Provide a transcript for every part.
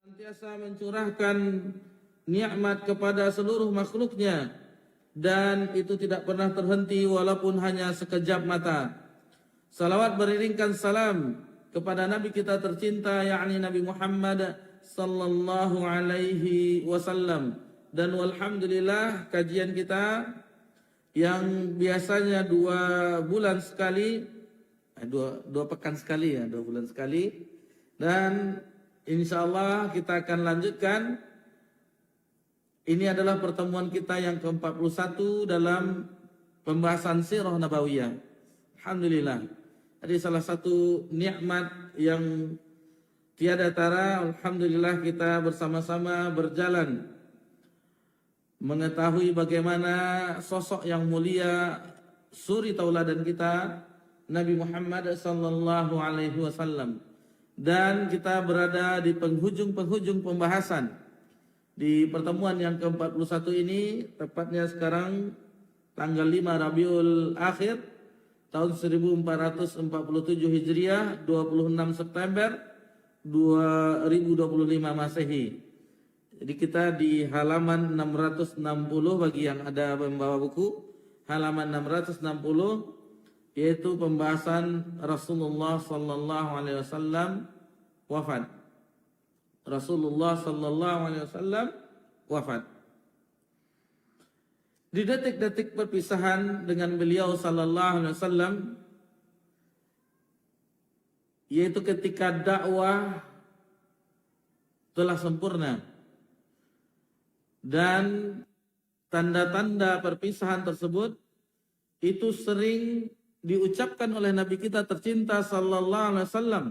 senantiasa mencurahkan nikmat kepada seluruh makhluknya dan itu tidak pernah terhenti walaupun hanya sekejap mata. Salawat beriringkan salam kepada Nabi kita tercinta yakni Nabi Muhammad sallallahu alaihi wasallam. Dan walhamdulillah kajian kita yang biasanya 2 bulan sekali, 2 pekan sekali ya, 2 bulan sekali, dan insyaallah kita akan lanjutkan. Ini adalah pertemuan kita yang ke-41 dalam pembahasan sirah nabawiyah. Alhamdulillah. Jadi salah satu nikmat yang tiada tara, alhamdulillah kita bersama-sama berjalan mengetahui bagaimana sosok yang mulia, suri tauladan kita Nabi Muhammad sallallahu alaihi wasallam. Dan kita berada di penghujung pembahasan di pertemuan yang ke-41 ini, tepatnya sekarang tanggal 5 Rabiul Akhir tahun 1447 Hijriah, 26 September 2025 Masehi. Jadi kita di halaman 660 bagi yang ada membawa buku, halaman 660, yaitu pembahasan Rasulullah sallallahu alaihi wasallam wafat. Rasulullah sallallahu alaihi wasallam wafat. Di detik-detik perpisahan dengan beliau sallallahu alaihi wasallam, yaitu ketika dakwah telah sempurna dan tanda-tanda perpisahan tersebut itu sering diucapkan oleh Nabi kita tercinta sallallahu alaihi wasallam,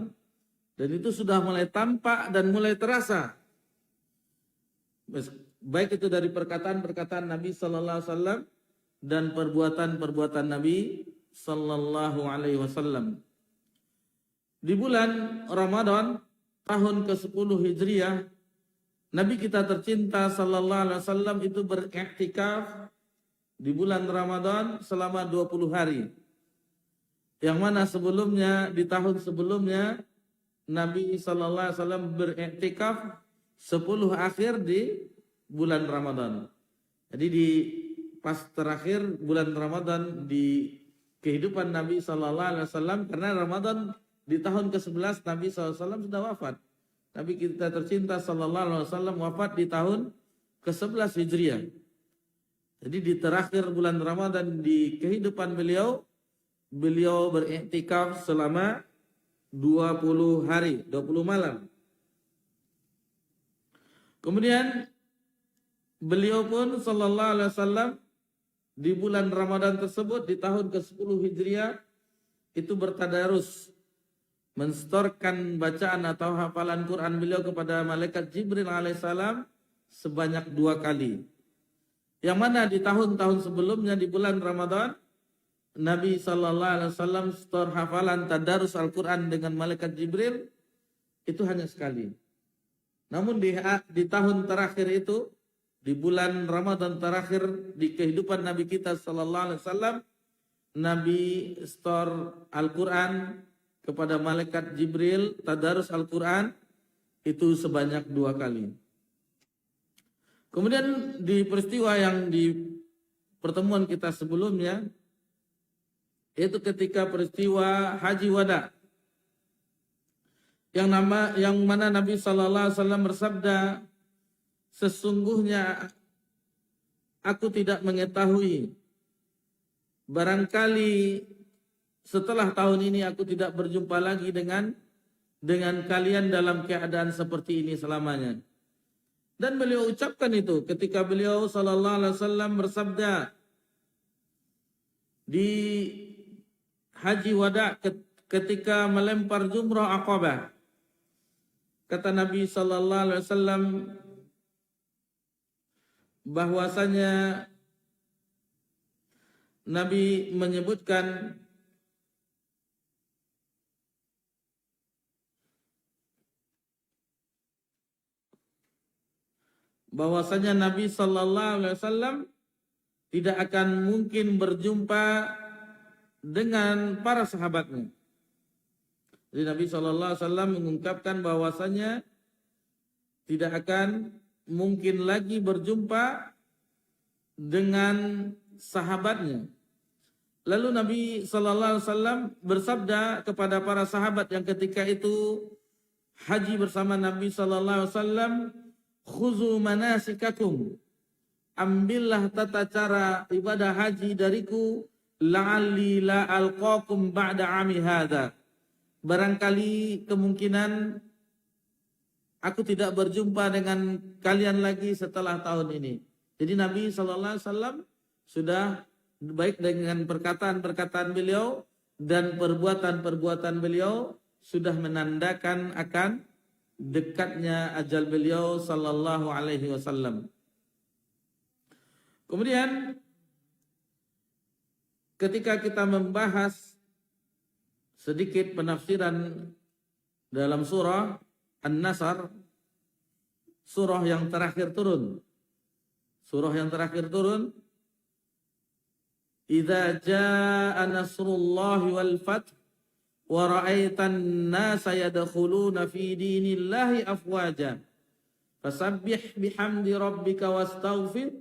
dan itu sudah mulai tampak dan mulai terasa, baik itu dari perkataan-perkataan Nabi sallallahu alaihi wasallam dan perbuatan-perbuatan Nabi sallallahu alaihi wasallam. Di bulan Ramadan tahun ke-10 Hijriah, Nabi kita tercinta sallallahu alaihi wasallam itu beriktikaf di bulan Ramadan selama 20 hari. Yang mana sebelumnya, di tahun sebelumnya, Nabi sallallahu alaihi wasallam beriktikaf 10 akhir di bulan Ramadan. Jadi di pas terakhir bulan Ramadan di kehidupan Nabi sallallahu alaihi wasallam, karena Ramadan di tahun ke-11 Nabi sallallahu alaihi wasallam sudah wafat. Nabi kita tercinta sallallahu alaihi wasallam wafat di tahun ke-11 Hijriah. Jadi di terakhir bulan Ramadan di kehidupan beliau beriktikaf selama 20 hari, 20 malam. Kemudian beliau pun sallallahu alaihi wasallam di bulan Ramadan tersebut di tahun ke-10 Hijriah itu bertadarus, menstorkan bacaan atau hafalan Quran beliau kepada malaikat Jibril alaihissalam sebanyak 2 kali. Yang mana di tahun-tahun sebelumnya di bulan Ramadan Nabi sallallahu alaihi wasallam stor hafalan tadarus Al-Quran dengan malaikat Jibril itu hanya sekali. Namun di tahun terakhir itu, di bulan Ramadan terakhir di kehidupan Nabi kita sallallahu alaihi wasallam, Nabi stor Al-Quran kepada malaikat Jibril, tadarus Al-Quran itu sebanyak 2 kali. Kemudian di peristiwa yang di pertemuan kita sebelumnya, yaitu ketika peristiwa Haji Wada, yang mana Nabi sallallahu alaihi wasallam bersabda, sesungguhnya aku tidak mengetahui, barangkali setelah tahun ini aku tidak berjumpa lagi dengan kalian dalam keadaan seperti ini selamanya. Dan beliau ucapkan itu ketika beliau sallallahu alaihi wasallam bersabda di Haji Wada ketika melempar jumrah Aqabah. Kata Nabi sallallahu alaihi wasallam bahwasanya Nabi menyebutkan bahwasanya Nabi sallallahu alaihi wasallam tidak akan mungkin berjumpa dengan para sahabatnya. Jadi Nabi sallallahu alaihi wasallam mengungkapkan bahwasanya tidak akan mungkin lagi berjumpa dengan sahabatnya. Lalu Nabi sallallahu alaihi wasallam bersabda kepada para sahabat yang ketika itu haji bersama Nabi sallallahu alaihi wasallam, "Khuzu manasikakum." Ambillah tata cara ibadah haji dariku, la'alli la alqakum ba'da 'ami hadza. Barangkali kemungkinan aku tidak berjumpa dengan kalian lagi setelah tahun ini. Jadi Nabi sallallahu alaihi wasallam sudah baik dengan perkataan-perkataan beliau dan perbuatan-perbuatan beliau sudah menandakan akan dekatnya ajal beliau sallallahu alaihi wasallam. Kemudian ketika kita membahas sedikit penafsiran dalam surah An-Nasr, surah yang terakhir turun. Surah yang terakhir turun, "Idza jaa nasrullahi wal fath wa ra'aitan nasa yadkhuluna fi dinillahi afwaja fasabbih bihamdi rabbika wastaghfir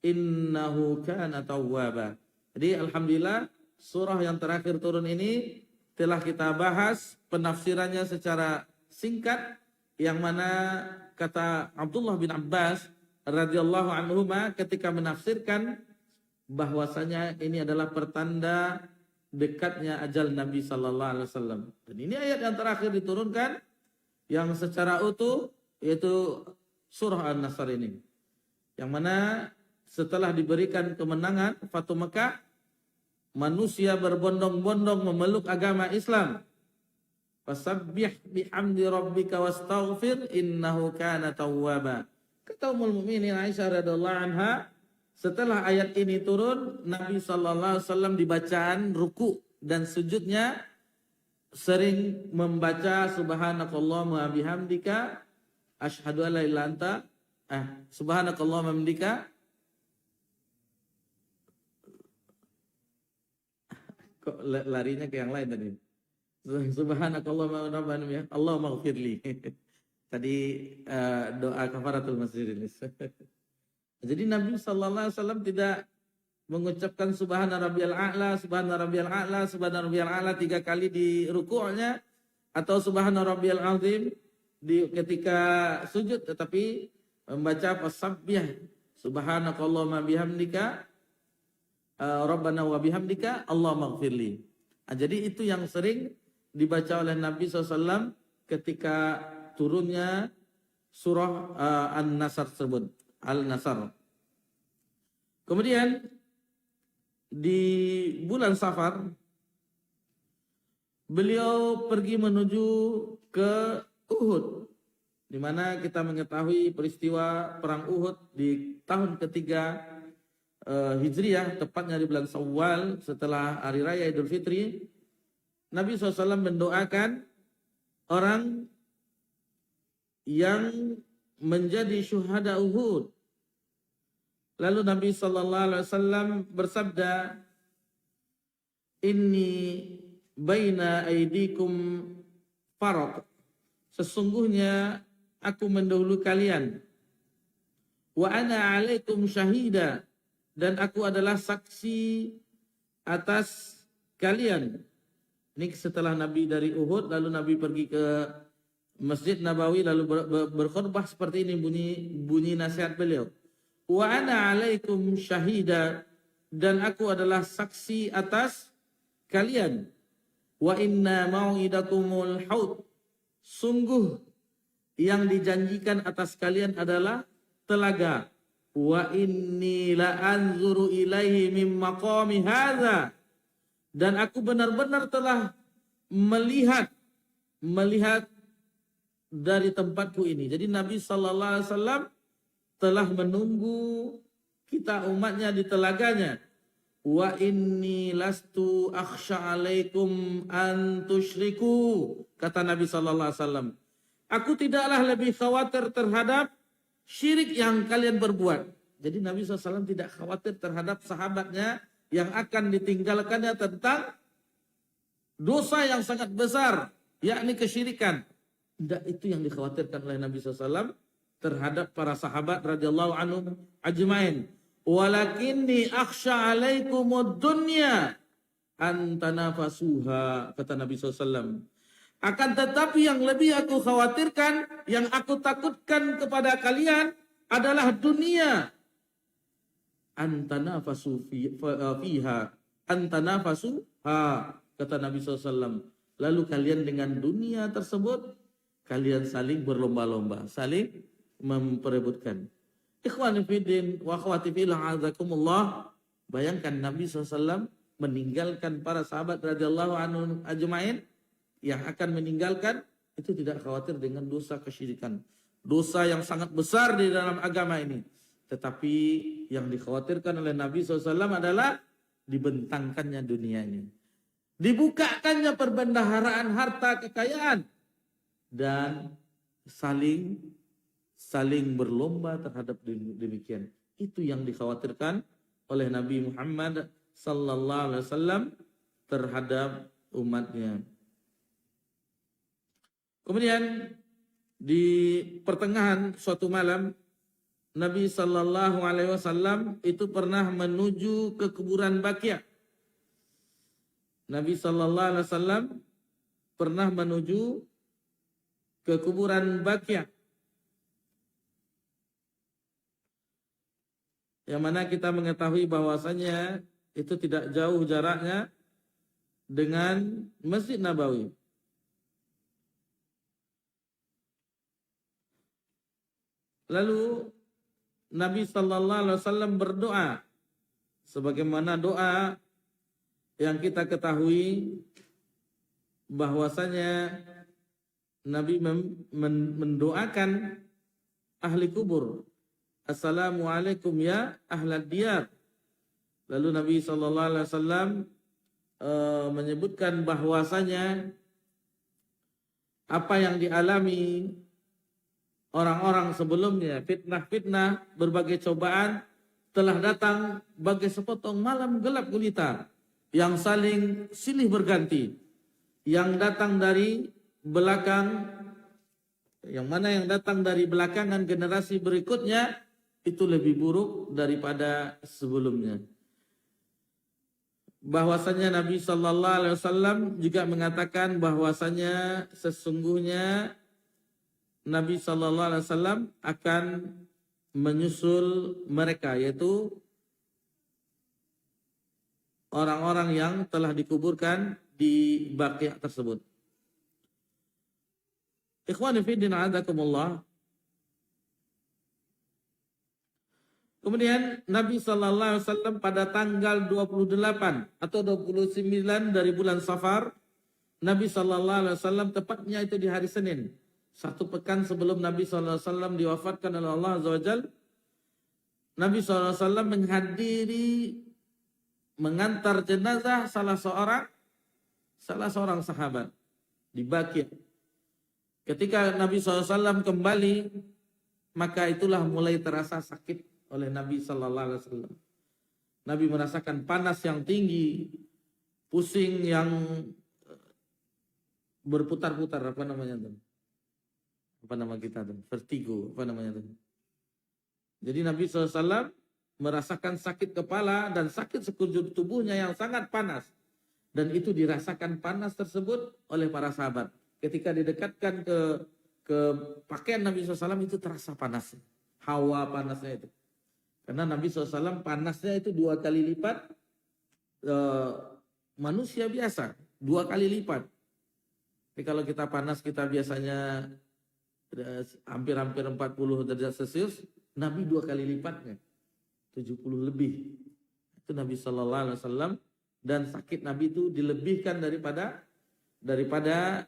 innahu kana tawwaba." Jadi alhamdulillah surah yang terakhir turun ini telah kita bahas penafsirannya secara singkat, yang mana kata Abdullah bin Abbas radhiyallahu anhuma ketika menafsirkan bahwasanya ini adalah pertanda dekatnya ajal Nabi sallallahu alaihi wasallam. Dan ini ayat yang terakhir diturunkan yang secara utuh, yaitu surah An-Nasr ini. Yang mana setelah diberikan kemenangan Fatu Mekah, manusia berbondong-bondong memeluk agama Islam. Fasabbih bihamdi rabbika wastaghfir innahu kana tawwaba. Kata Ummul Mukminin Aisyah radhiyallahu anha, setelah ayat ini turun, Nabi sallallahu alaihi wasallam di bacaan ruku dan sujudnya sering membaca subhanakallahumma bihamdika asyhadu an la ilaha illa anta subhanakallahumma bihamdika kok larinya ke yang lain tadi. Subhanakallahumma rabbana Allahumma ighfirli. Tadi doa kafaratul masjid ini. Jadi Nabi sallallahu alaihi wasallam tidak mengucapkan subhana rabbiyal a'la, subhana rabbiyal a'la, subhana rabbiyal a'la 3 kali di ruku'nya atau subhana rabbiyal azim ketika sujud, tetapi membaca fasabbih subhanakallahumma bihamdika rabbana wa bihamdika Allahumma ighfirli. Jadi itu yang sering dibaca oleh Nabi SAW ketika turunnya surah An-Nasr tersebut, Al-Nasr. Kemudian di bulan Safar beliau pergi menuju ke Uhud, di mana kita mengetahui peristiwa perang Uhud di tahun ketiga Hijriah, tepatnya di bulan Syawal setelah hari raya Idul Fitri. Nabi SAW mendoakan orang yang menjadi syuhada Uhud. Lalu Nabi SAW bersabda, "Inni baina aidikum faraq." Sesungguhnya aku mendahului kalian. Wa ana alaikum syahida. Dan aku adalah saksi atas kalian. Ini setelah Nabi dari Uhud, lalu Nabi pergi ke Masjid Nabawi, lalu berkhutbah seperti ini bunyi nasihat beliau. Wa ana alaikum syahida, dan aku adalah saksi atas kalian. Wa inna mau'idakumul haud, sungguh yang dijanjikan atas kalian adalah telaga. Wa inni la anzuru ilaihi mim maqami hadza, dan aku benar-benar telah melihat dari tempatku ini. Jadi Nabi sallallahu alaihi wasallam telah menunggu kita umatnya di telaganya. Wa inni lastu akhsha alaikum an tusyriku, kata Nabi sallallahu alaihi wasallam. Aku tidaklah lebih khawatir terhadap syirik yang kalian berbuat. Jadi Nabi SAW tidak khawatir terhadap sahabatnya yang akan ditinggalkannya tentang dosa yang sangat besar, yakni kesyirikan. Tidak itu yang dikhawatirkan oleh Nabi SAW. terhadap para sahabat radhiyallahu anhum ajmain. Walakinni akhsha alaikumud dunya an tanafasuha, kata Nabi SAW. Akan tetapi yang lebih aku khawatirkan, yang aku takutkan kepada kalian adalah dunia. An tanafasu fiha, an tanafasuha, kata Nabi SAW. Lalu kalian dengan dunia tersebut, kalian saling berlomba-lomba, saling memperebutkan. Ikhwani fiddin wa akhwati fillah azakumullah. Bayangkan Nabi SAW meninggalkan para sahabat radhiyallahu anhum ajmain, yang akan meninggalkan itu tidak khawatir dengan dosa kesyirikan. Dosa yang sangat besar di dalam agama ini. Tetapi yang dikhawatirkan oleh Nabi SAW adalah dibentangkannya dunia ini. Dibukakannya perbendaharaan harta kekayaan. Dan saling berlomba terhadap demikian. Itu yang dikhawatirkan oleh Nabi Muhammad sallallahu alaihi wasallam terhadap umatnya. Kemudian di pertengahan suatu malam, Nabi sallallahu alaihi wasallam itu pernah menuju ke kuburan Baqi'. Nabi sallallahu alaihi wasallam pernah menuju ke kuburan Baqi'. Yang mana kita mengetahui bahwasanya itu tidak jauh jaraknya dengan Masjid Nabawi. Lalu Nabi sallallahu alaihi wasallam berdoa sebagaimana doa yang kita ketahui bahwasanya Nabi mendoakan ahli kubur. Assalamualaikum ya ahlad diyar. Lalu Nabi sallallahu alaihi wasallam menyebutkan bahwasanya apa yang dialami orang-orang sebelumnya, fitnah-fitnah, berbagai cobaan telah datang bagai sepotong malam gelap gulita yang saling silih berganti, yang datang dari belakang, yang mana yang datang dari belakangan generasi berikutnya itu lebih buruk daripada sebelumnya. Bahwasanya Nabi sallallahu alaihi wasallam juga mengatakan bahwasanya sesungguhnya Nabi sallallahu alaihi wasallam akan menyusul mereka, yaitu orang-orang yang telah dikuburkan di Baqi' tersebut. Ikhwani fi din a'adakumullah. Kemudian Nabi sallallahu alaihi wasallam pada tanggal 28 atau 29 dari bulan Safar, Nabi sallallahu alaihi wasallam tepatnya itu di hari Senin, satu pekan sebelum Nabi sallallahu alaihi wasallam diwafatkan oleh Allah Azza wa Jalla, Nabi sallallahu alaihi wasallam mengantar jenazah salah seorang sahabat di Baqi'. Ketika Nabi SAW kembali, maka itulah mulai terasa sakit oleh Nabi Sallallahu Alaihi Wasallam. Nabi merasakan panas yang tinggi, pusing yang berputar-putar, apa namanya tuh? Apa nama kita tuh? Vertigo, apa namanya tuh? Jadi Nabi SAW merasakan sakit kepala dan sakit sekujur tubuhnya yang sangat panas. Dan itu dirasakan panas tersebut oleh para sahabat. Ketika didekatkan ke pakaian Nabi SAW itu terasa panas. Hawa panasnya itu. Karena Nabi SAW panasnya itu 2 kali lipat manusia biasa. 2 kali lipat. Jadi kalau kita panas kita biasanya hampir-hampir 40 derajat Celcius. Nabi 2 kali lipatnya. 70 lebih. Itu Nabi SAW. Dan sakit Nabi itu dilebihkan daripada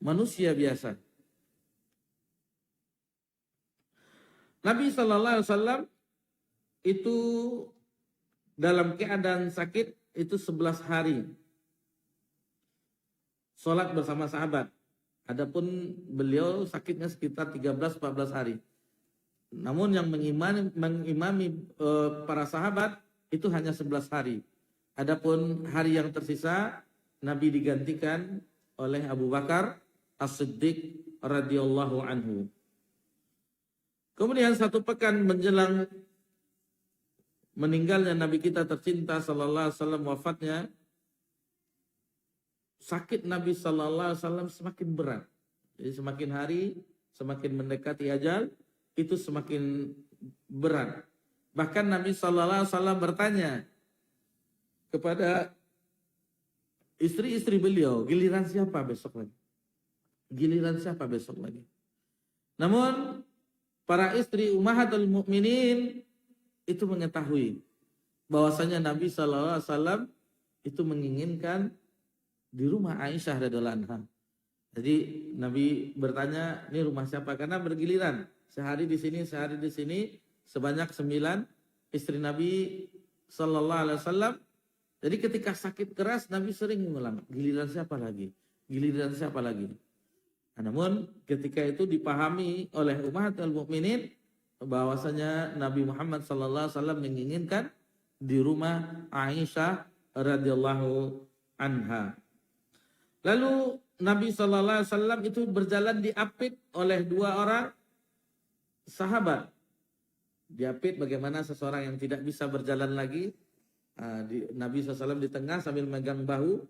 manusia biasa. Nabi sallallahu alaihi wasallam itu dalam keadaan sakit itu 11 hari. Salat bersama sahabat. Adapun beliau sakitnya sekitar 13-14 hari. Namun yang mengimami para sahabat itu hanya 11 hari. Adapun hari yang tersisa Nabi digantikan oleh Abu Bakar As-Siddiq radhiyallahu anhu. Kemudian 1 pekan menjelang meninggalnya Nabi kita tercinta sallallahu alaihi wasallam, wafatnya, sakit Nabi sallallahu alaihi wasallam semakin berat. Jadi semakin hari semakin mendekati ajal itu semakin berat. Bahkan Nabi sallallahu alaihi wasallam bertanya kepada istri-istri beliau, giliran siapa besok lagi? Giliran siapa besok lagi? Namun para istri ummahatul mukminin itu mengetahui bahwasanya Nabi sallallahu alaihi wasallam itu menginginkan di rumah Aisyah radhiyallahu anha. Jadi Nabi bertanya, ini rumah siapa? Karena bergiliran, sehari di sini, sehari di sini, sebanyak 9 istri Nabi sallallahu alaihi wasallam. Jadi ketika sakit keras Nabi sering mengulang, giliran siapa lagi? Giliran siapa lagi? Namun ketika itu dipahami oleh ummahatul mukminin bahwasanya Nabi Muhammad sallallahu alaihi wasallam menginginkan di rumah Aisyah radhiyallahu anha. Lalu Nabi sallallahu alaihi wasallam itu berjalan diapit oleh 2 orang sahabat. Diapit bagaimana seseorang yang tidak bisa berjalan lagi. Nabi SAW di tengah sambil megang bahu.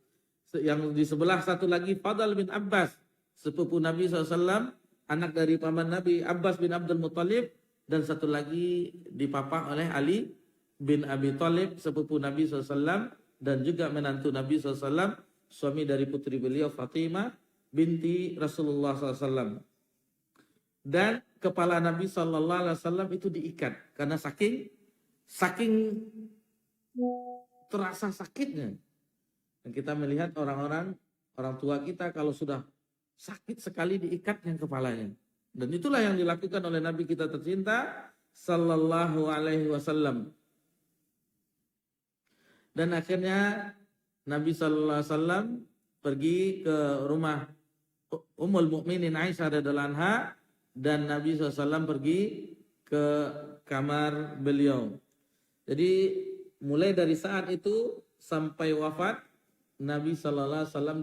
Yang di sebelah satu lagi Fadl bin Abbas, sepupu Nabi SAW, anak dari paman Nabi Abbas bin Abdul Muttalib, dan satu lagi dipapah oleh Ali bin Abi Thalib, sepupu Nabi SAW, dan juga menantu Nabi SAW, suami dari putri beliau Fatimah binti Rasulullah SAW. Dan kepala Nabi SAW itu diikat karena saking terasa sakitnya. Dan kita melihat orang tua kita kalau sudah sakit sekali diikatnya kepalanya. Dan itulah yang dilakukan oleh Nabi kita tercinta sallallahu alaihi wasallam. Dan akhirnya Nabi sallallahu alaihi wasallam pergi ke rumah Ummul Mukminin Aisyah radhiyallahu anha, dan Nabi SAW pergi ke kamar beliau. Jadi mulai dari saat itu sampai wafat Nabi sallallahu alaihi wasallam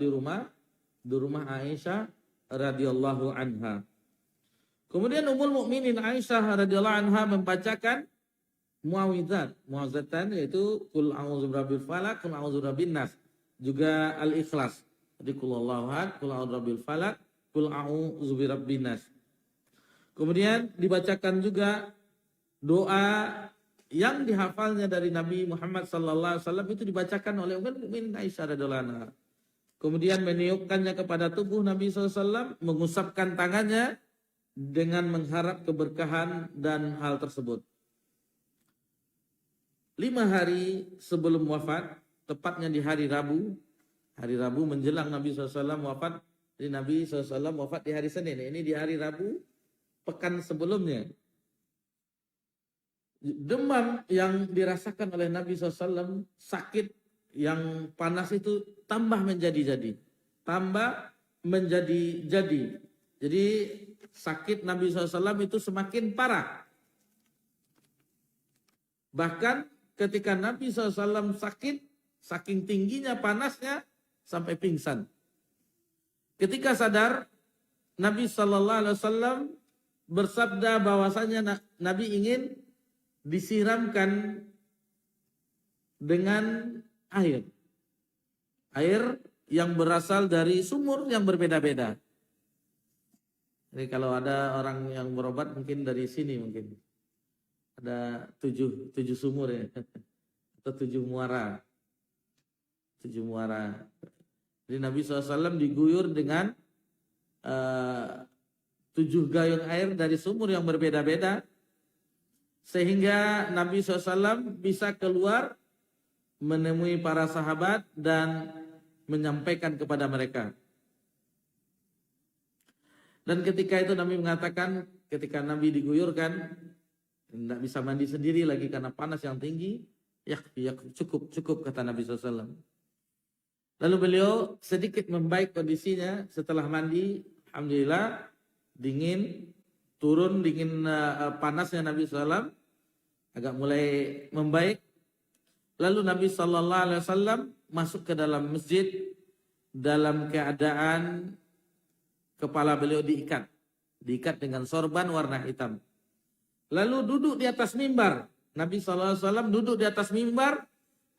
di rumah Aisyah radhiyallahu anha. Kemudian Ummul Mukminin Aisyah radhiyallahu anha membacakan muawwidatan, yaitu qul a'udzu birabbil falaq, qul a'udzu birabbin nas, juga al-ikhlas. Jadi qul huwallahu ahad, qul a'udzu birabbil falaq, qul a'udzu birabbin nas. Kemudian dibacakan juga doa yang dihafalnya dari Nabi Muhammad sallallahu alaihi wasallam, itu dibacakan oleh Ummul Mukminin Aisyah radhiyallahu anha. Kemudian meniupkannya kepada tubuh Nabi SAW, mengusapkan tangannya dengan mengharap keberkahan dan hal tersebut. 5 hari sebelum wafat, tepatnya di hari Rabu menjelang Nabi SAW wafat. Jadi Nabi SAW wafat di hari Senin, ini di hari Rabu pekan sebelumnya. Demam yang dirasakan oleh Nabi SAW, sakit yang panas itu tambah menjadi-jadi. Jadi sakit Nabi SAW itu semakin parah. Bahkan ketika Nabi SAW sakit, saking tingginya panasnya sampai pingsan. Ketika sadar, Nabi SAW bersabda bahwasanya Nabi ingin disiramkan dengan air yang berasal dari sumur yang berbeda-beda. Jadi kalau ada orang yang berobat mungkin dari sini, mungkin ada 7 sumur ya, atau 7 muara. Jadi Nabi SAW diguyur dengan 7 gayung air dari sumur yang berbeda-beda, sehingga Nabi SAW bisa keluar menemui para sahabat dan menyampaikan kepada mereka. Dan ketika itu Nabi mengatakan, ketika Nabi diguyurkan, tidak bisa mandi sendiri lagi karena panas yang tinggi, ya cukup kata Nabi SAW. Lalu beliau sedikit membaik kondisinya setelah mandi, alhamdulillah dingin, turun dingin panasnya Nabi SAW agak mulai membaik. Lalu Nabi SAW masuk ke dalam masjid dalam keadaan kepala beliau diikat dengan sorban warna hitam. lalu duduk di atas mimbar. Nabi SAW duduk di atas mimbar,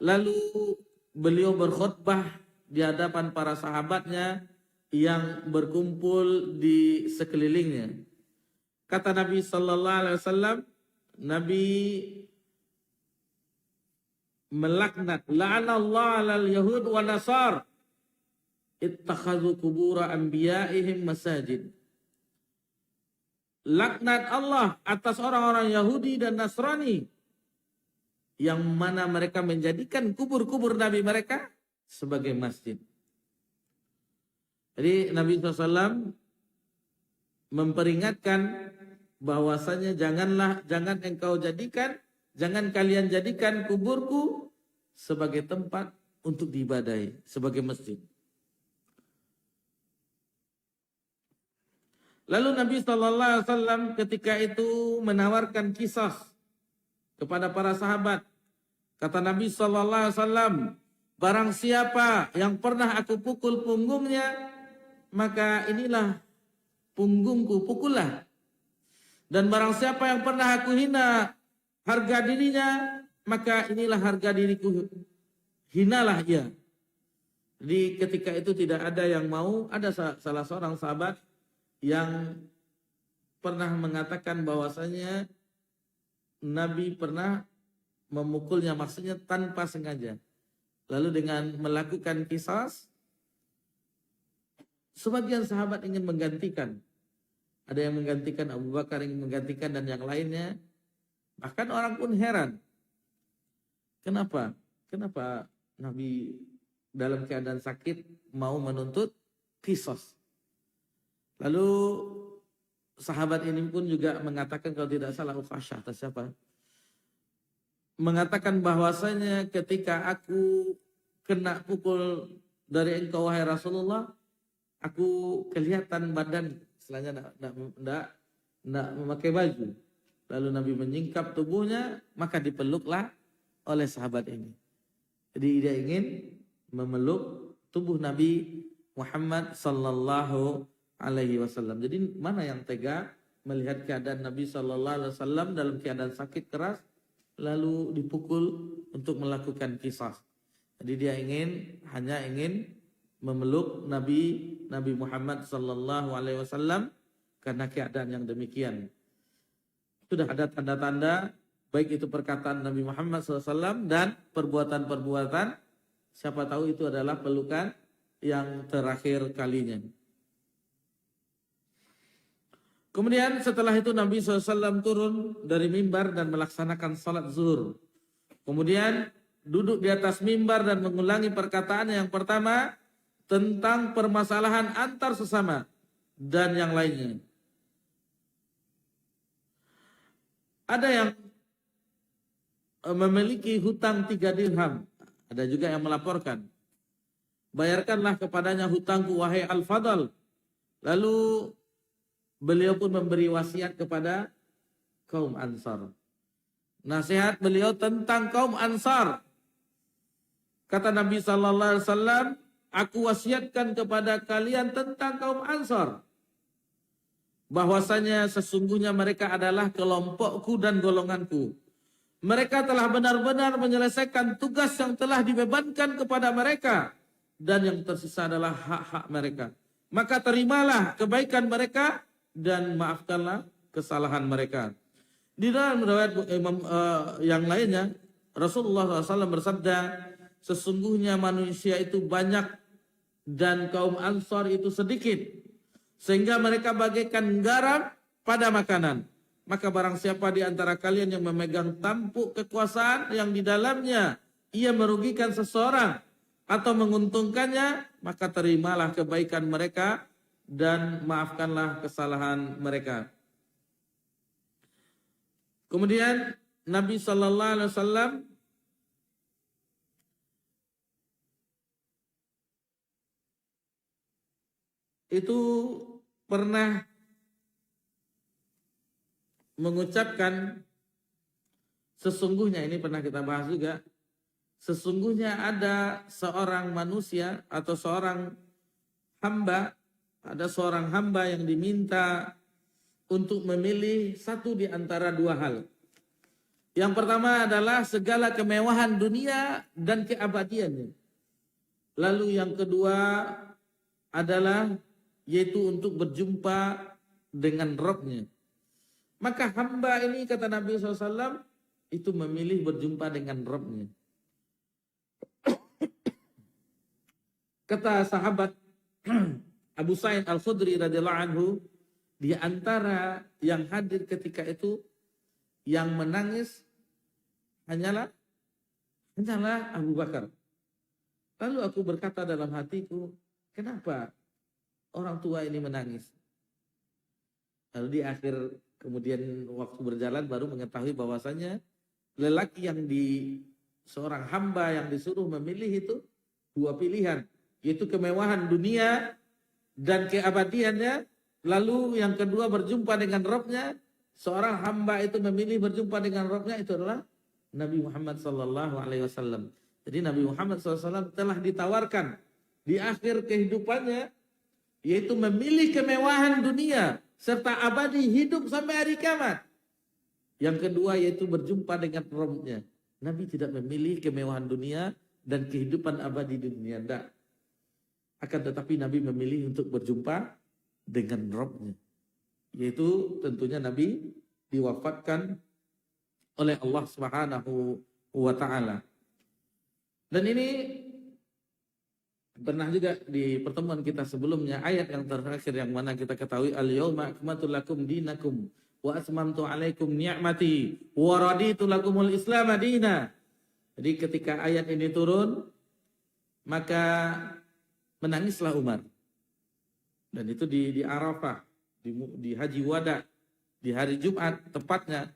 lalu beliau berkhutbah di hadapan para sahabatnya yang berkumpul di sekelilingnya. Kata Nabi SAW, Nabi melaknat, la'anallahu 'alal yahud wa nasar ittakhadhu qubura anbiya'ihim masajid. Laknat Allah atas orang-orang Yahudi dan Nasrani yang mana mereka menjadikan kubur-kubur nabi mereka sebagai masjid. Jadi Nabi SAW memperingatkan bahwasanya jangan kalian jadikan kuburku sebagai tempat untuk diibadahi, sebagai masjid. Lalu Nabi SAW ketika itu menawarkan kisah kepada para sahabat. Kata Nabi SAW, barang siapa yang pernah aku pukul punggungnya, maka inilah punggungku, pukullah. Dan barang siapa yang pernah aku hina harga dirinya, maka inilah harga diriku, hinalah ia. Jadi ketika itu tidak ada yang mau, ada salah seorang sahabat yang pernah mengatakan bahwasanya Nabi pernah memukulnya, maksudnya tanpa sengaja. Lalu dengan melakukan qisas, sebagian sahabat ingin menggantikan. Ada yang menggantikan, Abu Bakar ingin menggantikan, dan yang lainnya. Bahkan orang pun heran. Kenapa? Kenapa Nabi dalam keadaan sakit mau menuntut qisas? Lalu sahabat ini pun juga mengatakan, kalau tidak salah Uqasyah atau siapa, mengatakan bahwasanya ketika aku kena pukul dari engkau wahai Rasulullah, aku kelihatan badan setelahnya tidak memakai baju. Lalu Nabi menyingkap tubuhnya, maka dipeluklah oleh sahabat ini. Jadi dia ingin memeluk tubuh Nabi Muhammad sallallahu alaihi wasallam. Jadi mana yang tega melihat keadaan Nabi sallallahu alaihi wasallam dalam keadaan sakit keras lalu dipukul untuk melakukan qisas. Jadi dia hanya ingin memeluk Nabi Muhammad sallallahu alaihi wasallam karena keadaan yang demikian. Sudah ada tanda-tanda baik itu perkataan Nabi Muhammad SAW dan perbuatan-perbuatan, siapa tahu itu adalah pelukan yang terakhir kalinya. Kemudian setelah itu Nabi SAW turun dari mimbar dan melaksanakan salat zuhur. Kemudian duduk di atas mimbar dan mengulangi perkataan yang pertama tentang permasalahan antar sesama dan yang lainnya. Ada yang memiliki hutang 3 dirham. Ada juga yang melaporkan, bayarkanlah kepadanya hutangku wahai Al-Fadl. Lalu beliau pun memberi wasiat kepada kaum Ansar. Nasihat beliau tentang kaum Ansar. Kata Nabi sallallahu alaihi wasallam, aku wasiatkan kepada kalian tentang kaum Ansar, bahwasanya sesungguhnya mereka adalah kelompokku dan golonganku. Mereka telah benar-benar menyelesaikan tugas yang telah dibebankan kepada mereka, dan yang tersisa adalah hak-hak mereka. Maka terimalah kebaikan mereka dan maafkanlah kesalahan mereka. Di dalam riwayat yang lainnya, Rasulullah SAW bersabda, sesungguhnya manusia itu banyak dan kaum Ansar itu sedikit, sehingga mereka bagaikan garam pada makanan. Maka barang siapa di antara kalian yang memegang tampuk kekuasaan yang di dalamnya ia merugikan seseorang atau menguntungkannya, maka terimalah kebaikan mereka dan maafkanlah kesalahan mereka. Kemudian Nabi sallallahu alaihi wasallam itu pernah mengucapkan, sesungguhnya, ini pernah kita bahas juga, sesungguhnya ada seorang manusia atau seorang hamba, ada seorang hamba yang diminta untuk memilih satu di antara dua hal. Yang pertama adalah segala kemewahan dunia dan keabadiannya. Lalu yang kedua adalah yaitu untuk berjumpa dengan Rabb-Nya. Maka hamba ini kata Nabi SAW itu memilih berjumpa dengan Rabb-Nya. Kata sahabat Abu Sa'id Al-Khudri radhiyallahu anhu, di antara yang hadir ketika itu yang menangis hanyalah Abu Bakar. Lalu aku berkata dalam hatiku, kenapa orang tua ini menangis? Lalu di akhir kemudian waktu berjalan baru mengetahui bahwasanya lelaki yang seorang hamba yang disuruh memilih itu dua pilihan, yaitu kemewahan dunia dan keabadiannya. Lalu yang kedua berjumpa dengan Rabb-Nya. Seorang hamba itu memilih berjumpa dengan Rabb-Nya, itu adalah Nabi Muhammad SAW. Jadi Nabi Muhammad SAW telah ditawarkan di akhir kehidupannya, yaitu memilih kemewahan dunia serta abadi hidup sampai hari kiamat. Yang kedua yaitu berjumpa dengan Rabb-Nya. Nabi tidak memilih kemewahan dunia dan kehidupan abadi di dunia. Tidak. Akan tetapi Nabi memilih untuk berjumpa dengan Rabb-Nya. Yaitu tentunya Nabi diwafatkan oleh Allah Subhanahu wa Ta'ala. Dan ini pernah juga di pertemuan kita sebelumnya, ayat yang terakhir yang mana kita ketahui, al-yauma akmaltu lakum dinakum wa atmamtu alaikum ni'mati wa raditu lakumul islam madina. Jadi ketika ayat ini turun, maka menangislah Umar. Dan itu di Arafah, di Haji Wada, di hari Jumat tepatnya.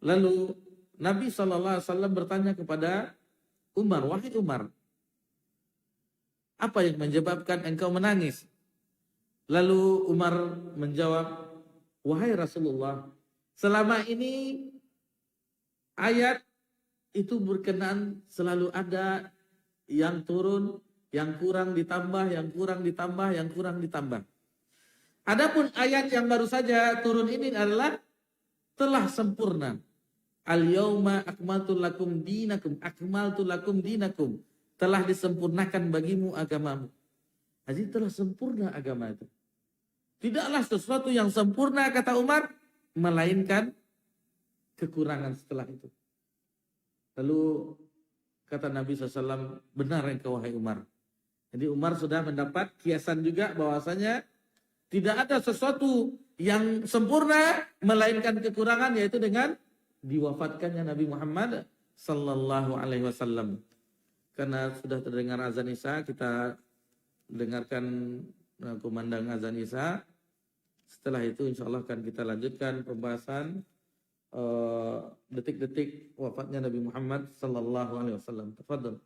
Lalu Nabi SAW bertanya kepada Umar, wahai Umar, apa yang menyebabkan engkau menangis? Lalu Umar menjawab, wahai Rasulullah, selama ini ayat itu berkenan selalu ada yang turun, yang kurang ditambah, yang kurang ditambah, yang kurang ditambah. Adapun ayat yang baru saja turun ini adalah telah sempurna. Al-yauma akmaltu lakum dinakum, akmaltu lakum dinakum. Telah disempurnakan bagimu agamamu. Jadi telah sempurna agama itu. Tidaklah sesuatu yang sempurna, kata Umar, melainkan kekurangan setelah itu. Lalu kata Nabi SAW, benar engkau wahai Umar. Jadi Umar sudah mendapat kiasan juga bahwasanya tidak ada sesuatu yang sempurna melainkan kekurangan, yaitu dengan diwafatkannya Nabi Muhammad sallallahu alaihi wasallam. Karena sudah terdengar azan Isya, kita dengarkan kumandang azan Isya. Setelah itu insyaallah akan kita lanjutkan pembahasan detik-detik wafatnya Nabi Muhammad sallallahu alaihi wasallam. Tafadhol.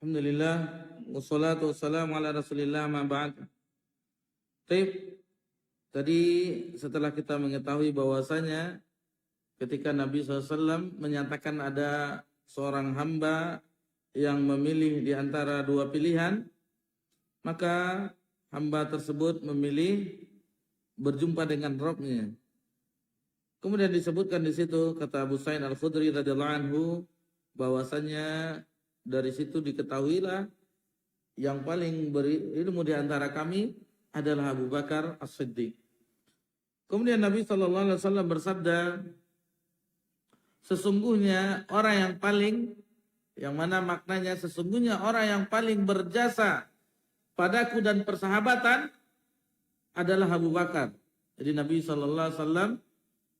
Alhamdulillah, wassalatu wassalamu ala Rasulillah ma ba'd. Baik, tadi setelah kita mengetahui bahwasanya ketika Nabi SAW menyatakan ada seorang hamba yang memilih di antara dua pilihan, maka hamba tersebut memilih berjumpa dengan Rabb-nya. Kemudian disebutkan di situ kata Abu Sa'id Al-Khudri radhiyallahu anhu bahwasanya dari situ diketahuilah yang paling berilmu di antara kami adalah Abu Bakar As-Siddiq. Kemudian Nabi SAW bersabda, sesungguhnya orang yang paling, yang mana maknanya sesungguhnya orang yang paling berjasa padaku dan persahabatan adalah Abu Bakar. Jadi Nabi SAW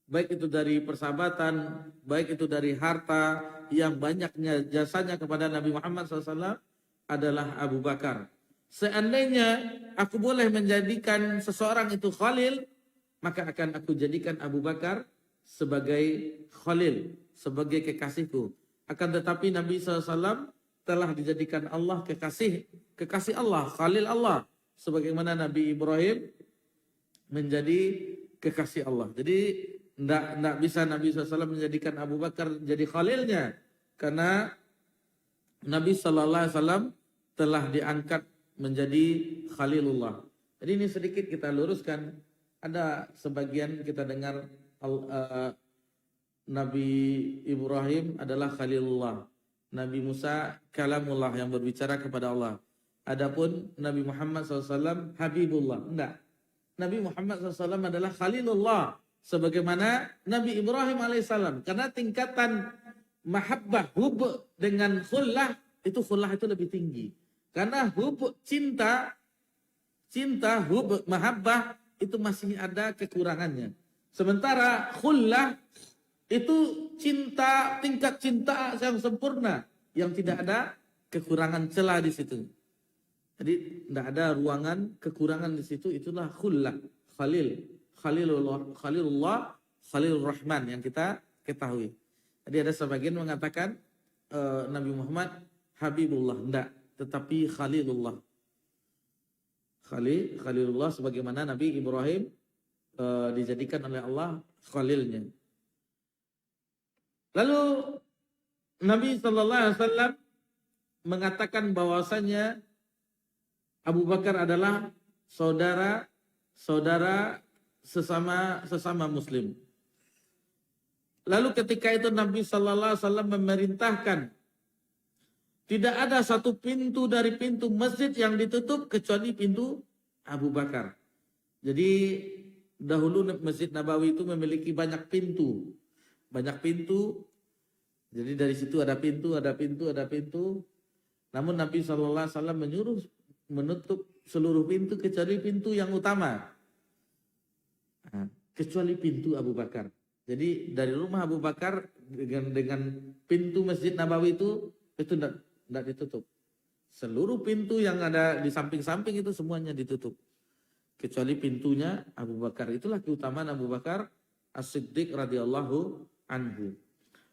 baik itu dari persahabatan, baik itu dari harta, yang banyaknya jasanya kepada Nabi Muhammad SAW adalah Abu Bakar. Seandainya aku boleh menjadikan seseorang itu khalil, maka akan aku jadikan Abu Bakar sebagai khalil, sebagai kekasihku. Akan tetapi Nabi SAW telah dijadikan Allah kekasih Allah, khalil Allah. Sebagaimana Nabi Ibrahim menjadi kekasih Allah. Jadi tidak bisa Nabi SAW menjadikan Abu Bakar jadi khalilnya. Karena Nabi SAW telah diangkat menjadi khalilullah. Jadi ini sedikit kita luruskan. Ada sebagian kita dengar Nabi Ibrahim adalah khalilullah. Nabi Musa kalamullah yang berbicara kepada Allah. Adapun Nabi Muhammad SAW habibullah. Enggak. Nabi Muhammad SAW adalah khalilullah. Sebagaimana Nabi Ibrahim alaihissalam. Karena tingkatan mahabbah, hub dengan khullah itu lebih tinggi. Karena hub cinta, hub, mahabbah itu masih ada kekurangannya. Sementara khullah itu cinta, tingkat cinta yang sempurna, yang tidak ada kekurangan celah di situ. Jadi tidak ada ruangan kekurangan di situ, itulah khullah, Khalilullah, Khalilur Rahman yang kita ketahui. Jadi ada sebagian mengatakan Nabi Muhammad Habibullah, tidak, tetapi Khalilullah. Khalilullah sebagaimana Nabi Ibrahim dijadikan oleh Allah khalilnya. Lalu Nabi SAW mengatakan bahwasanya Abu Bakar adalah saudara sesama Muslim. Lalu ketika itu Nabi SAW memerintahkan tidak ada satu pintu dari pintu masjid yang ditutup kecuali pintu Abu Bakar. Jadi dahulu Masjid Nabawi itu memiliki banyak pintu. Jadi dari situ ada pintu. Namun Nabi SAW menyuruh menutup seluruh pintu kecuali pintu yang utama. Kecuali pintu Abu Bakar. Jadi dari rumah Abu Bakar dengan pintu Masjid Nabawi itu tidak ditutup. Seluruh pintu yang ada di samping-samping itu semuanya ditutup. Kecuali pintunya Abu Bakar. Itulah keutamaan Abu Bakar As-Siddiq radhiyallahu anhu.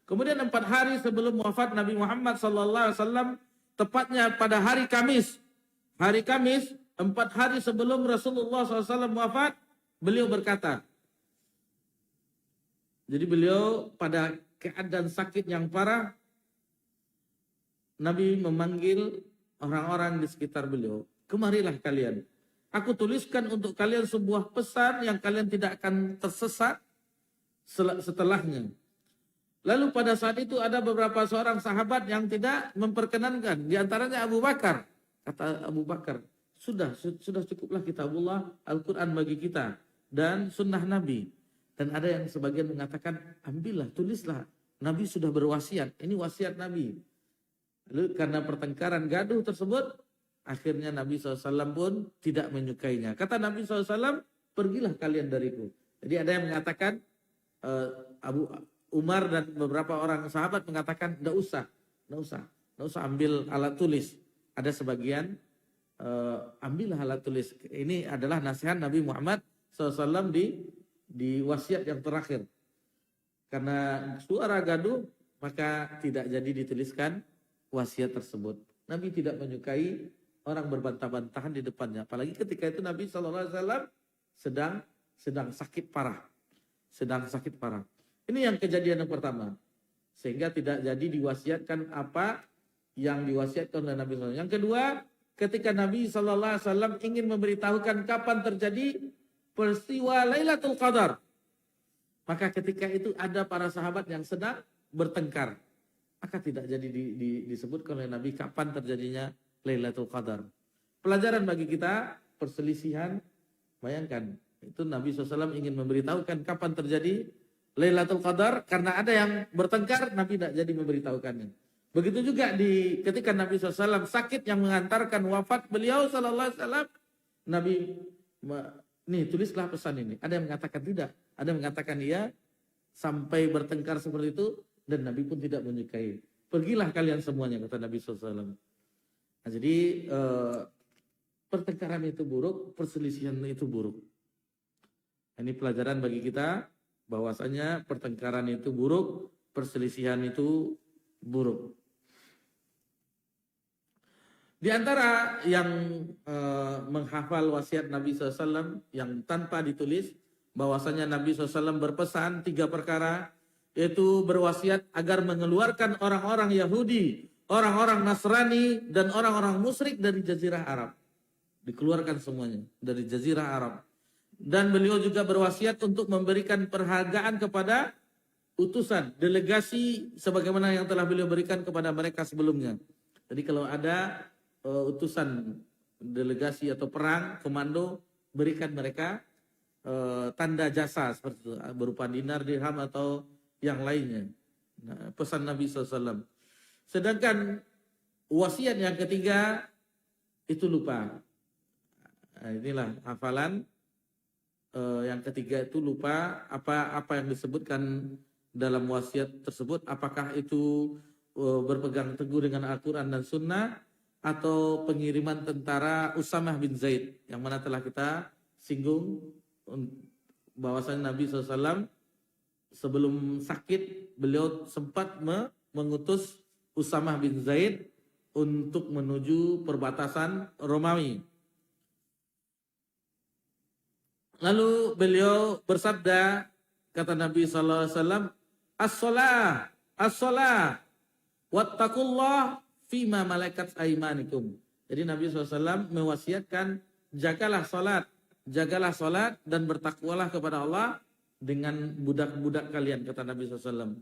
Kemudian 4 hari sebelum wafat Nabi Muhammad SAW, tepatnya pada hari Kamis. Hari Kamis, 4 hari sebelum Rasulullah SAW wafat, beliau berkata. Jadi beliau pada keadaan sakit yang parah, Nabi memanggil orang-orang di sekitar beliau. Kemarilah kalian. Aku tuliskan untuk kalian sebuah pesan yang kalian tidak akan tersesat setelahnya. Lalu pada saat itu ada beberapa seorang sahabat yang tidak memperkenankan. Di antaranya Abu Bakar. Kata Abu Bakar, sudah cukuplah kitabullah, Al-Quran bagi kita. Dan sunnah Nabi. Dan ada yang sebagian mengatakan, ambillah, tulislah. Nabi sudah berwasiat. Ini wasiat Nabi. Lalu karena pertengkaran gaduh tersebut, akhirnya Nabi SAW pun tidak menyukainya. Kata Nabi SAW, pergilah kalian dariku. Jadi ada yang mengatakan, Abu Umar dan beberapa orang sahabat mengatakan, tidak usah ambil alat tulis. Ada sebagian, ambillah alat tulis. Ini adalah nasihat Nabi Muhammad SAW di wasiat yang terakhir. Karena suara gaduh, maka tidak jadi dituliskan wasiat tersebut. Nabi tidak menyukai orang berbantah-bantahan di depannya. Apalagi ketika itu Nabi SAW sedang sakit parah. Ini yang kejadian yang pertama. Sehingga tidak jadi diwasiatkan apa yang diwasiatkan oleh Nabi SAW. Yang kedua, ketika Nabi SAW ingin memberitahukan kapan terjadi peristiwa Lailatul Qadar. Maka ketika itu ada para sahabat yang sedang bertengkar. Maka tidak jadi disebutkan oleh Nabi kapan terjadinya Lailatul Qadar. Pelajaran bagi kita, perselisihan, bayangkan. Itu Nabi SAW ingin memberitahukan kapan terjadi Lailatul Qadar. Karena ada yang bertengkar, Nabi tidak jadi memberitahukannya. Begitu juga ketika Nabi SAW sakit yang mengantarkan wafat beliau SAW. Nabi, nih tulislah pesan ini. Ada yang mengatakan tidak. Ada yang mengatakan iya. Sampai bertengkar seperti itu. Dan Nabi pun tidak menyukai. Pergilah kalian semuanya, kata Nabi SAW. Nah, jadi pertengkaran itu buruk, perselisihan itu buruk. Ini pelajaran bagi kita bahwasanya pertengkaran itu buruk, perselisihan itu buruk. Di antara yang menghafal wasiat Nabi SAW yang tanpa ditulis, bahwasanya Nabi SAW berpesan 3 perkara, yaitu berwasiat agar mengeluarkan orang-orang Yahudi, orang-orang Nasrani, dan orang-orang musyrik dari Jazirah Arab. Dikeluarkan semuanya dari Jazirah Arab. Dan beliau juga berwasiat untuk memberikan penghargaan kepada utusan, delegasi, sebagaimana yang telah beliau berikan kepada mereka sebelumnya. Jadi kalau ada utusan, delegasi atau perang, komando, berikan mereka tanda jasa seperti itu, berupa dinar, dirham, atau yang lainnya. Nah, pesan Nabi SAW. Sedangkan wasiat yang ketiga itu lupa. Nah, inilah hafalan yang ketiga itu lupa apa yang disebutkan dalam wasiat tersebut. Apakah itu berpegang teguh dengan Al-Quran dan Sunnah, atau pengiriman tentara Usamah bin Zaid, yang mana telah kita singgung bahwasanya Nabi SAW sebelum sakit, beliau sempat mengutus Usamah bin Zaid untuk menuju perbatasan Romawi. Lalu beliau bersabda, kata Nabi SAW, as-salah, as-salah, wattaqullah fima malakat aimanikum. Jadi Nabi SAW mewasiatkan, jagalah salat dan bertakwalah kepada Allah dengan budak-budak kalian, kata Nabi SAW.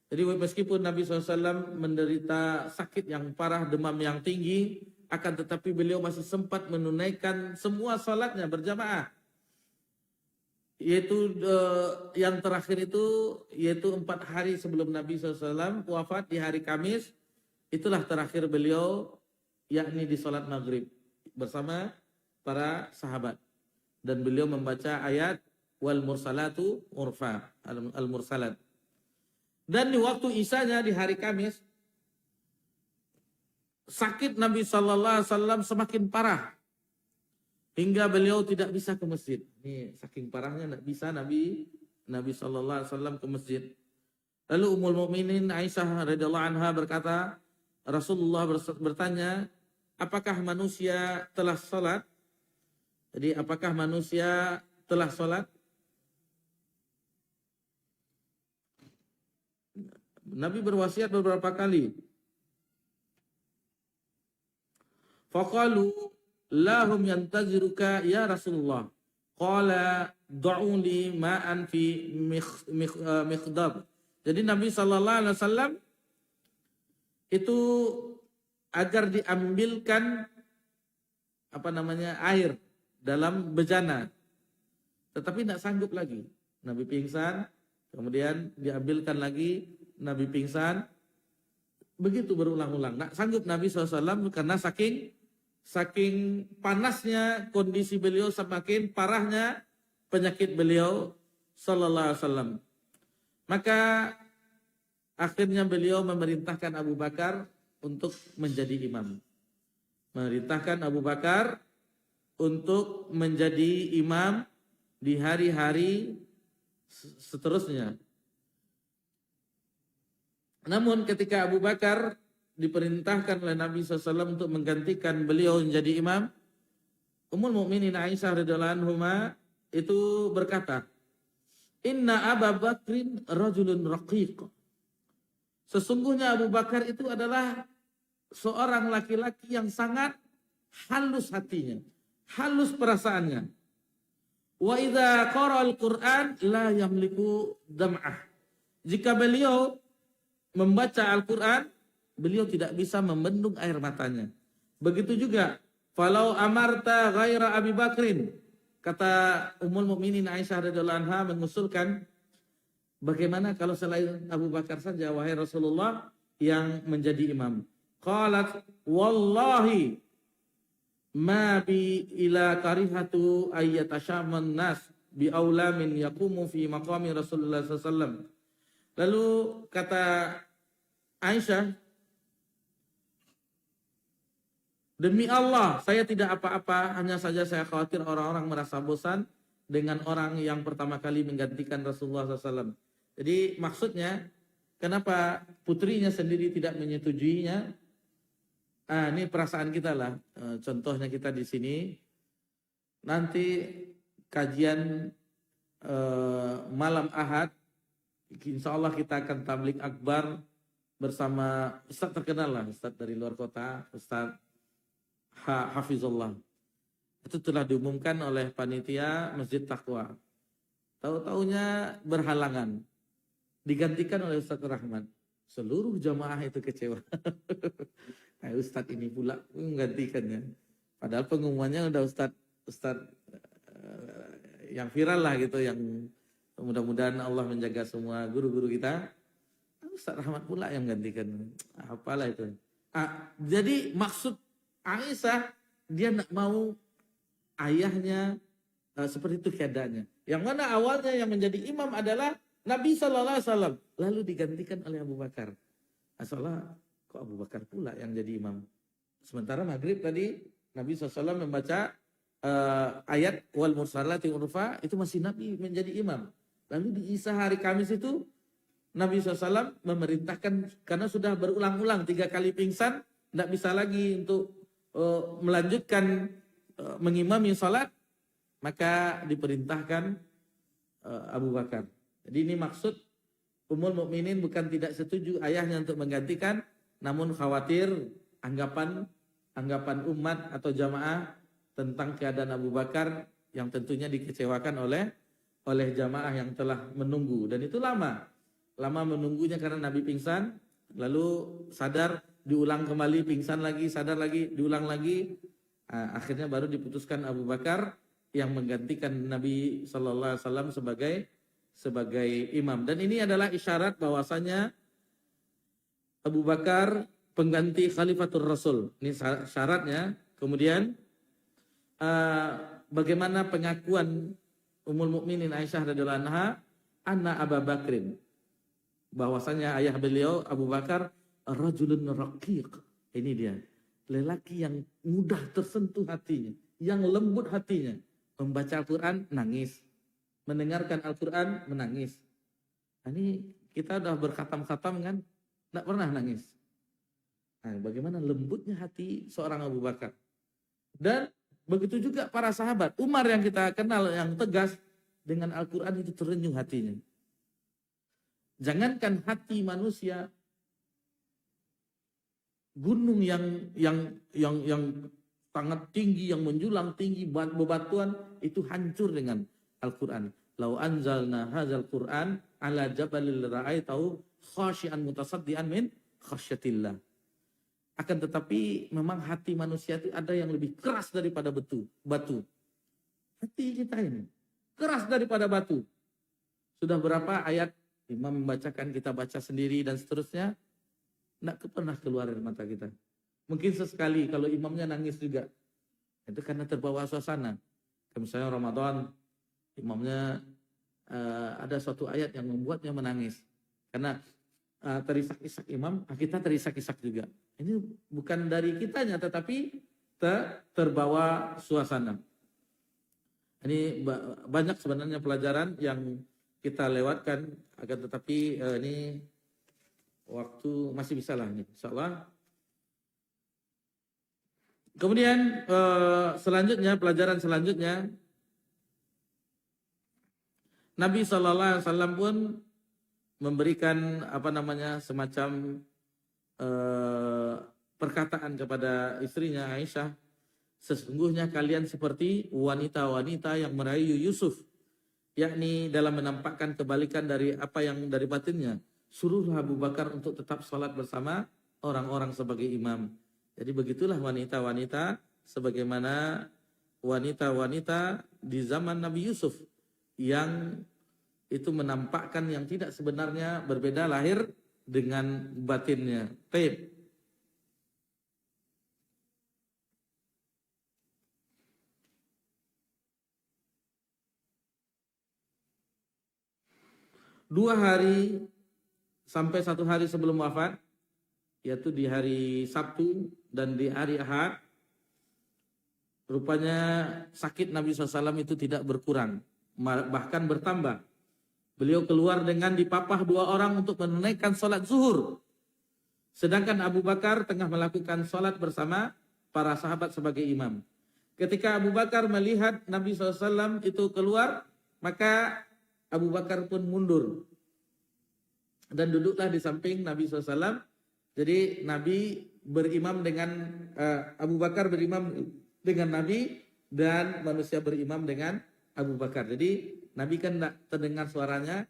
Jadi meskipun Nabi SAW menderita sakit yang parah, demam yang tinggi, akan tetapi beliau masih sempat menunaikan semua salatnya berjamaah. Yaitu yang terakhir itu, yaitu 4 hari sebelum Nabi SAW wafat di hari Kamis. Itulah terakhir beliau, yakni di salat maghrib bersama para sahabat. Dan beliau membaca ayat wal mursalatu urfa, al-mursalat. Dan di waktu isanya di hari Kamis, sakit Nabi sallallahu alaihi wasallam semakin parah hingga beliau tidak bisa ke masjid. Ini saking parahnya tidak bisa Nabi sallallahu alaihi wasallam ke masjid. Lalu Ummul Mukminin Aisyah radhiyallahu anha berkata, Rasulullah bertanya, apakah manusia telah salat? Jadi apakah manusia telah salat? Nabi berwasiat beberapa kali. Faqalu lahum yantaziruka ya Rasulullah. Qala da'u li ma'an fi mikhdab. Jadi Nabi sallallahu alaihi wasallam itu agar diambilkan air dalam bejana. Tetapi tidak sanggup lagi. Nabi pingsan, kemudian diambilkan lagi, Nabi pingsan, begitu berulang-ulang. Tidak sanggup Nabi SAW karena saking panasnya kondisi beliau, semakin parahnya penyakit beliau sallallahu alaihi wasallam. Maka akhirnya beliau memerintahkan Abu Bakar untuk menjadi imam. Memerintahkan Abu Bakar untuk menjadi imam di hari-hari seterusnya. Namun ketika Abu Bakar diperintahkan oleh Nabi SAW untuk menggantikan beliau menjadi imam, Ummul Mukminin Aisyah radhiyallahu anha itu berkata, Inna Abu Bakrin rajulun raqiq. Sesungguhnya Abu Bakar itu adalah seorang laki-laki yang sangat halus hatinya, halus perasaannya. Wa idza qara'al Qur'an la yamliku dam'ah. Jika beliau membaca Al-Qur'an, beliau tidak bisa membendung air matanya. Begitu juga falau amarta ghaira Abi Bakrin, kata Ummul Mukminin Aisyah radhiyallahu anha mengusulkan, bagaimana kalau selain Abu Bakar saja wahai Rasulullah yang menjadi imam? Qalat wallahi ma bi ila karihatu ayyatashaman nas bi aula min yaqumu fi maqami Rasulullah sallallahu alaihi wasallam. Lalu kata Aisyah, demi Allah, saya tidak apa-apa, hanya saja saya khawatir orang-orang merasa bosan dengan orang yang pertama kali menggantikan Rasulullah SAW. Jadi maksudnya, kenapa putrinya sendiri tidak menyetujuinya? Ini perasaan kita lah. Contohnya kita di sini, nanti kajian malam Ahad, insya Allah kita akan tablik akbar bersama Ustadz terkenal lah, Ustadz dari luar kota, Ustadz Hafizullah. Itu telah diumumkan oleh panitia Masjid Taqwa. Tahu-taunya berhalangan. Digantikan oleh Ustadz Rahman. Seluruh jamaah itu kecewa. Ustadz ini pula menggantikannya. Padahal pengumumannya udah Ustadz yang viral lah gitu, yang mudah-mudahan Allah menjaga semua guru-guru kita. Ustadz Rahmat pula yang menggantikan. Apalah itu. Jadi maksud Aisyah, dia nak mau ayahnya seperti itu keadaannya. Yang mana awalnya yang menjadi imam adalah Nabi Sallallahu Alaihi Wasallam, lalu digantikan oleh Abu Bakar. Asalnya kok Abu Bakar pula yang jadi imam. Sementara maghrib tadi Nabi SAW membaca ayat wal mursalati urfa, itu masih Nabi menjadi imam. Lalu di Isa hari Kamis itu Nabi SAW memerintahkan, karena sudah berulang-ulang 3 kali pingsan, tidak bisa lagi untuk melanjutkan mengimami salat, maka diperintahkan Abu Bakar. Jadi ini maksud Ummul Mukminin bukan tidak setuju ayahnya untuk menggantikan, namun khawatir anggapan umat atau jamaah tentang keadaan Abu Bakar yang tentunya dikecewakan oleh jamaah yang telah menunggu. Dan itu lama menunggunya karena Nabi pingsan, lalu sadar, diulang kembali, pingsan lagi, sadar lagi, diulang lagi. Akhirnya baru diputuskan Abu Bakar yang menggantikan Nabi Sallallahu Alaihi Wasallam sebagai imam. Dan ini adalah isyarat bahwasanya Abu Bakar pengganti Khalifatul Rasul. Ini syaratnya. Kemudian bagaimana pengakuan Ummul Mukminin Aisyah radhiyallahu anha, anna Abu Bakrin, bahwasanya ayah beliau Abu Bakar rajulun raqiq. Ini dia. lelaki yang mudah tersentuh hatinya, yang lembut hatinya. Membaca Al-Quran, nangis. Mendengarkan Al-Quran, menangis. Nah, ini kita udah berkhatam-khatam kan, tidak pernah nangis. Nah, bagaimana lembutnya hati seorang Abu Bakar. Dan begitu juga para sahabat. Umar yang kita kenal, yang tegas, dengan Al-Quran itu terenyuh hatinya. Jangankan hati manusia, gunung yang sangat tinggi, yang menjulang tinggi, bebatuan, itu hancur dengan Al-Quran. Lau anzalna hadzal Qur'an ala jabalil ra'aitahu khashi'an mutasaddian min khasyatillah. Akan tetapi memang hati manusia itu ada yang lebih keras daripada batu. Hati kita ini keras daripada batu. Sudah berapa ayat imam membacakan, kita baca sendiri dan seterusnya, tidak pernah keluar dari mata kita. Mungkin sesekali kalau imamnya nangis juga. Itu karena terbawa suasana. Misalnya Ramadan, imamnya ada suatu ayat yang membuatnya menangis. Karena terisak-isak imam, kita terisak-isak juga. Ini bukan dari kitanya, tetapi terbawa suasana. Ini banyak sebenarnya pelajaran yang kita lewatkan, akan tetapi ini waktu masih bisa lah nih, insyaallah. Kemudian selanjutnya, pelajaran selanjutnya, Nabi SAW pun memberikan semacam perkataan kepada istrinya Aisyah, sesungguhnya kalian seperti wanita-wanita yang merayu Yusuf, yakni dalam menampakkan kebalikan dari apa yang dari batinnya. Suruhlah Abu Bakar untuk tetap sholat bersama orang-orang sebagai imam. Jadi begitulah wanita-wanita sebagaimana wanita-wanita di zaman Nabi Yusuf yang itu menampakkan yang tidak sebenarnya, berbeda lahir dengan batinnya. Taib. Dua hari sampai satu hari sebelum wafat, yaitu di hari Sabtu dan di hari Ahad, rupanya sakit Nabi SAW itu tidak berkurang, bahkan bertambah. Beliau keluar dengan dipapah dua orang untuk menunaikan sholat zuhur. Sedangkan Abu Bakar tengah melakukan sholat bersama para sahabat sebagai imam. Ketika Abu Bakar melihat Nabi SAW itu keluar, maka Abu Bakar pun mundur. Dan duduklah di samping Nabi SAW. Jadi Nabi berimam dengan, Abu Bakar berimam dengan Nabi, dan manusia berimam dengan Abu Bakar. Jadi Nabi kan tidak terdengar suaranya,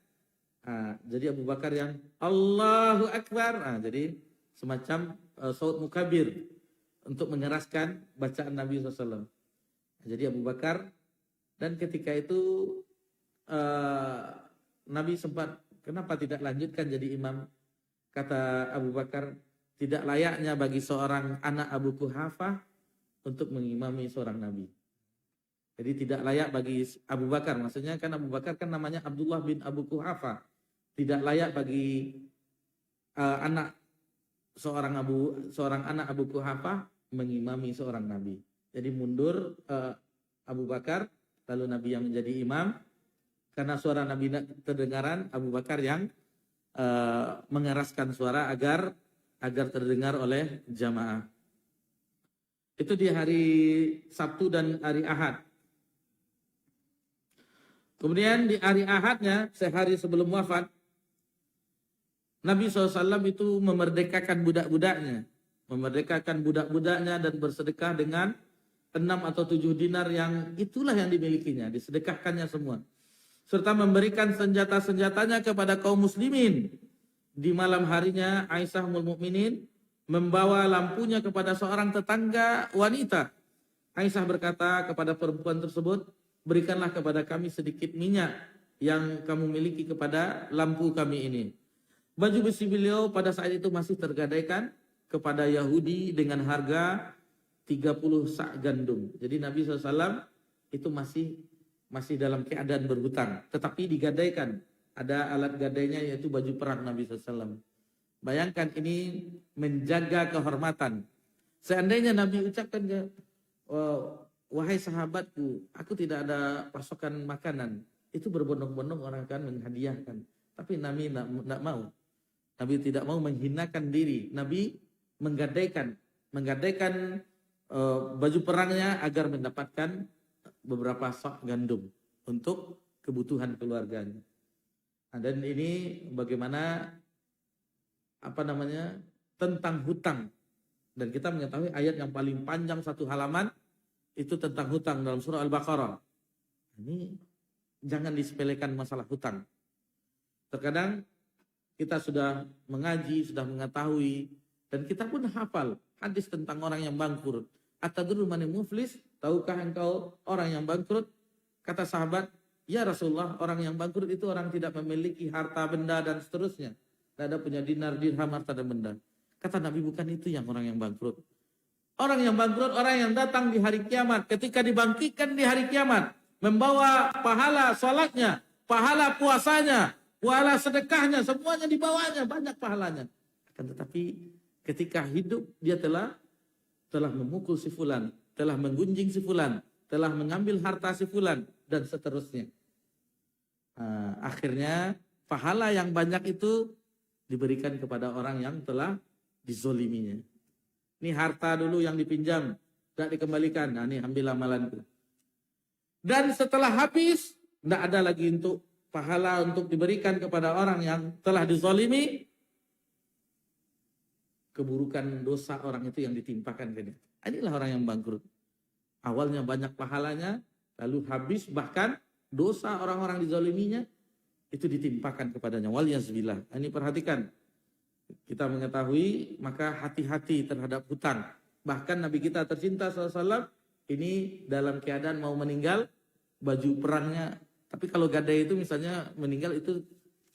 jadi Abu Bakar yang Allahu Akbar, jadi semacam saut mukabir untuk mengeraskan bacaan Nabi SAW. Jadi Abu Bakar, dan ketika itu Nabi sempat, kenapa tidak lanjutkan jadi imam? Kata Abu Bakar, tidak layaknya bagi seorang anak Abu Quhafah untuk mengimami seorang Nabi. Jadi tidak layak bagi Abu Bakar, maksudnya kan Abu Bakar kan namanya Abdullah bin Abu Quhafah. Tidak layak bagi seorang anak Abu Quhafah mengimami seorang Nabi. Jadi mundur Abu Bakar, lalu Nabi yang menjadi imam. Karena suara Nabi terdengaran, Abu Bakar yang mengeraskan suara agar terdengar oleh jamaah. Itu di hari Sabtu dan hari Ahad. Kemudian di hari Ahadnya, sehari sebelum wafat, Nabi SAW itu memerdekakan budak-budaknya. Memerdekakan budak-budaknya dan bersedekah dengan 6 atau 7 dinar yang itulah yang dimilikinya. Disedekahkannya semua. Serta memberikan senjata-senjatanya kepada kaum muslimin. Di malam harinya, Aisyah Ummul Mukminin membawa lampunya kepada seorang tetangga wanita. Aisyah berkata kepada perempuan tersebut, berikanlah kepada kami sedikit minyak yang kamu miliki kepada lampu kami ini. Baju besi beliau pada saat itu masih tergadaikan kepada Yahudi dengan harga 30 sak gandum. Jadi Nabi SAW itu masih dalam keadaan berhutang, tetapi digadaikan. Ada alat gadainya, yaitu baju perang Nabi SAW. Bayangkan ini menjaga kehormatan. Seandainya Nabi ucapkan ke wahai sahabatku, aku tidak ada pasokan makanan, itu berbondong-bondong orang akan menghadiahkan. Tapi Nabi tidak mau. Nabi tidak mau menghinakan diri. Nabi menggadaikan baju perangnya agar mendapatkan beberapa sok gandum untuk kebutuhan keluarganya. Nah, dan ini bagaimana tentang hutang. Dan kita mengetahui ayat yang paling panjang satu halaman itu tentang hutang dalam surah Al-Baqarah. Ini jangan disepelekan masalah hutang. Terkadang kita sudah mengaji, sudah mengetahui, dan kita pun hafal hadis tentang orang yang bangkrut. Atadru man muflis, tahukah engkau orang yang bangkrut? Kata sahabat, ya Rasulullah, orang yang bangkrut itu orang tidak memiliki harta benda dan seterusnya. Tidak ada punya dinar, dirham, harta dan benda. Kata Nabi, bukan itu yang orang yang bangkrut. Orang yang bangkrut, orang yang datang di hari kiamat. Ketika dibangkitkan di hari kiamat, membawa pahala salatnya, pahala puasanya, pahala sedekahnya, semuanya dibawanya, banyak pahalanya. Akan tetapi ketika hidup, dia telah memukul si fulan, telah menggunjing si fulan, telah mengambil harta si fulan, dan seterusnya. Akhirnya pahala yang banyak itu diberikan kepada orang yang telah dizoliminya. Ini harta dulu yang dipinjam, tidak dikembalikan. Nah, ini ambil amalanku. Dan setelah habis, tidak ada lagi untuk pahala untuk diberikan kepada orang yang telah dizolimi. Keburukan dosa orang itu yang ditimpakan ke dia. Inilah orang yang bangkrut. Awalnya banyak pahalanya, lalu habis, bahkan dosa orang-orang dizoliminya itu ditimpakan kepadanya. Waliyazbillah. Ini perhatikan. Kita mengetahui, maka hati-hati terhadap hutang. Bahkan Nabi kita tercinta SAW ini dalam keadaan mau meninggal, baju perangnya. Tapi kalau gadai itu misalnya meninggal itu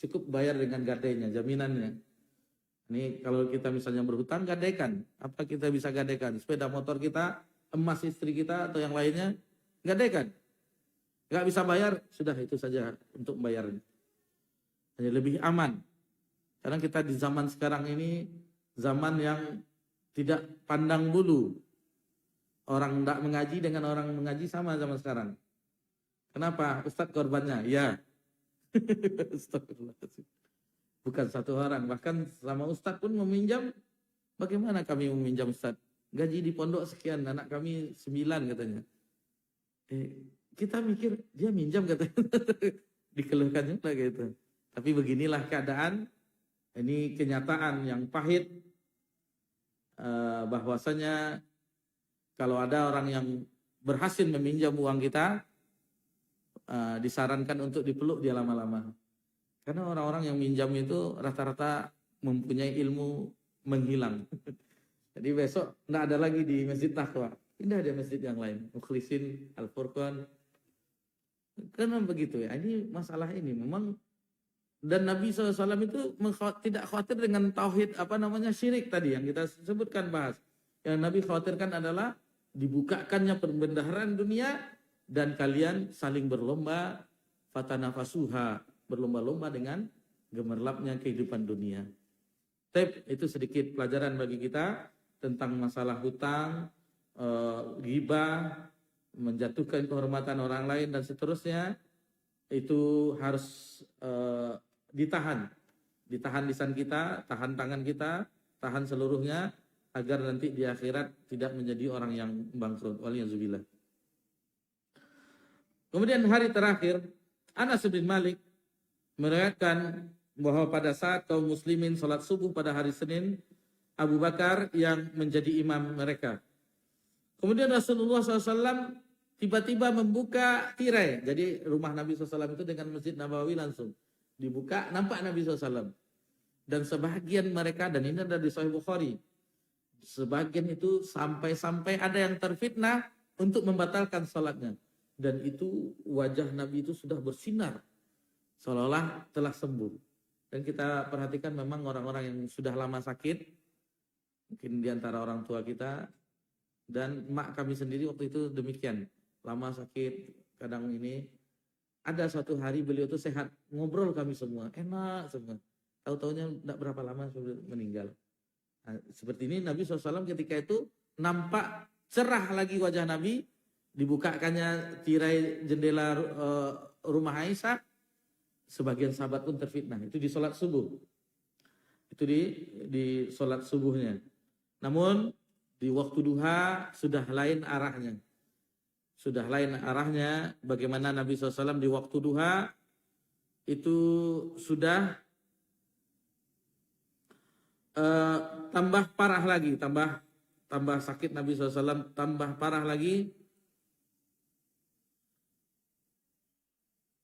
cukup bayar dengan gadainya, jaminannya. Ini kalau kita misalnya berhutang, gadaikan. Apa kita bisa gadaikan? Sepeda motor kita, emas istri kita atau yang lainnya, gadaikan. Nggak bisa bayar, sudah itu saja untuk membayarnya. Hanya lebih aman. Karena kita di zaman sekarang ini, zaman yang tidak pandang bulu. Orang tidak mengaji dengan orang mengaji sama zaman sekarang. Kenapa? Ustadz korbannya? Ya. Bukan satu orang. Bahkan sama Ustadz pun meminjam. Bagaimana kami meminjam Ustadz? Gaji di pondok sekian, anak kami 9 katanya. Kita mikir, dia minjam katanya. Dikeluhkan juga gitu. Tapi beginilah keadaan. Ini kenyataan yang pahit, bahwasanya kalau ada orang yang berhasil meminjam uang kita, disarankan untuk dipeluk dia lama-lama. Karena orang-orang yang minjam itu rata-rata mempunyai ilmu menghilang. Jadi besok tidak ada lagi di Masjid Taqwa, pindah di masjid yang lain, Mukhlisin, Al-Furqan. Karena begitu ya, ini masalah ini memang. Dan Nabi SAW itu tidak khawatir dengan tauhid syirik tadi yang kita sebutkan bahas. Yang Nabi khawatirkan adalah dibukakannya perbendaharaan dunia dan kalian saling berlomba, fatanafasuha, berlomba-lomba dengan gemerlapnya kehidupan dunia. Itu sedikit pelajaran bagi kita tentang masalah hutang, ghibah, menjatuhkan kehormatan orang lain dan seterusnya. Itu harus ditahan lisan kita, tahan tangan kita, tahan seluruhnya agar nanti di akhirat tidak menjadi orang yang bangkrut. Waliyahzubillah. Kemudian hari terakhir, Anas bin Malik meriwayatkan bahwa pada saat kaum muslimin salat subuh pada hari Senin, Abu Bakar yang menjadi imam mereka. Kemudian Rasulullah SAW tiba-tiba membuka tirai. Jadi rumah Nabi SAW itu dengan Masjid Nabawi langsung dibuka, nampak Nabi SAW. Dan sebagian mereka, dan ini ada di Sahih Bukhari, sebagian itu sampai-sampai ada yang terfitnah untuk membatalkan salatnya. Dan itu wajah Nabi itu sudah bersinar, seolah-olah telah sembuh. Dan kita perhatikan memang orang-orang yang sudah lama sakit, mungkin di antara orang tua kita, dan mak kami sendiri waktu itu demikian. Lama sakit, kadang ini. Ada suatu hari beliau itu sehat, ngobrol kami semua, enak semua. Tahu-taunya tidak berapa lama sudah meninggal. Nah, seperti ini Nabi SAW ketika itu nampak cerah lagi wajah Nabi, dibukakannya tirai jendela rumah Aisyah, sebagian sahabat pun terfitnah. Itu di sholat subuh. Itu di sholat subuhnya. Namun di waktu duha sudah lain arahnya. Sudah lain arahnya. Bagaimana Nabi SAW di waktu duha itu sudah tambah parah lagi, tambah sakit Nabi SAW, tambah parah lagi.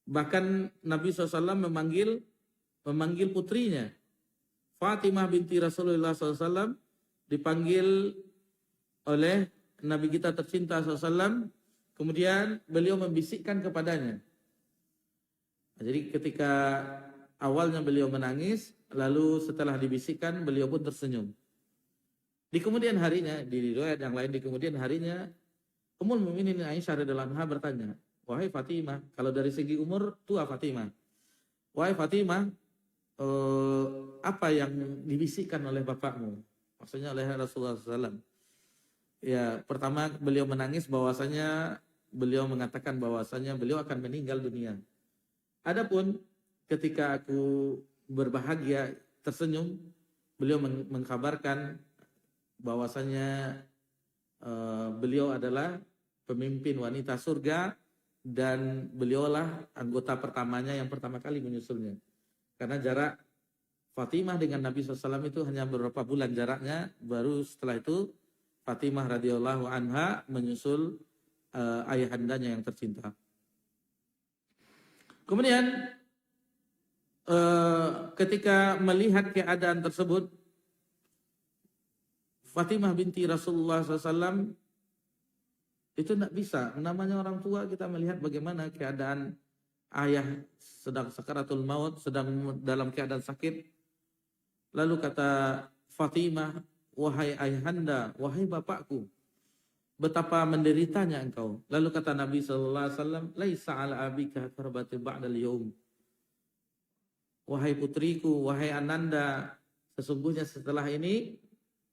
Bahkan Nabi SAW memanggil putrinya, Fatimah binti Rasulullah SAW, dipanggil oleh Nabi kita tercinta SAW. Kemudian beliau membisikkan kepadanya. Jadi ketika awalnya beliau menangis, lalu setelah dibisikkan beliau pun tersenyum. Di kemudian harinya, di riwayat yang lain, di kemudian harinya Ummul Mukminin Aisyah radhiyallahu anha bertanya, wahai Fatimah, kalau dari segi umur tua Fatimah, wahai Fatimah, apa yang dibisikkan oleh bapakmu? Maksudnya oleh Rasulullah SAW. Ya, pertama beliau menangis bahwasanya beliau mengatakan bahwasanya beliau akan meninggal dunia. Adapun ketika aku berbahagia tersenyum, beliau mengkabarkan bahwasanya beliau adalah pemimpin wanita surga dan beliaulah anggota pertamanya yang pertama kali menyusulnya. Karena jarak Fatimah dengan Nabi SAW itu hanya beberapa bulan jaraknya, baru setelah itu Fatimah radhiyallahu anha menyusul ayahandanya yang tercinta. Kemudian ketika melihat keadaan tersebut, Fatimah binti Rasulullah SAW itu tidak bisa. Namanya orang tua, kita melihat bagaimana keadaan ayah sedang sakaratul maut, sedang dalam keadaan sakit. Lalu kata Fatimah, wahai ayahanda, wahai bapakku, betapa menderitanya engkau. Lalu kata Nabi SAW, laisa ala abika karbati ba'dal yaum. Wahai putriku, wahai ananda, sesungguhnya setelah ini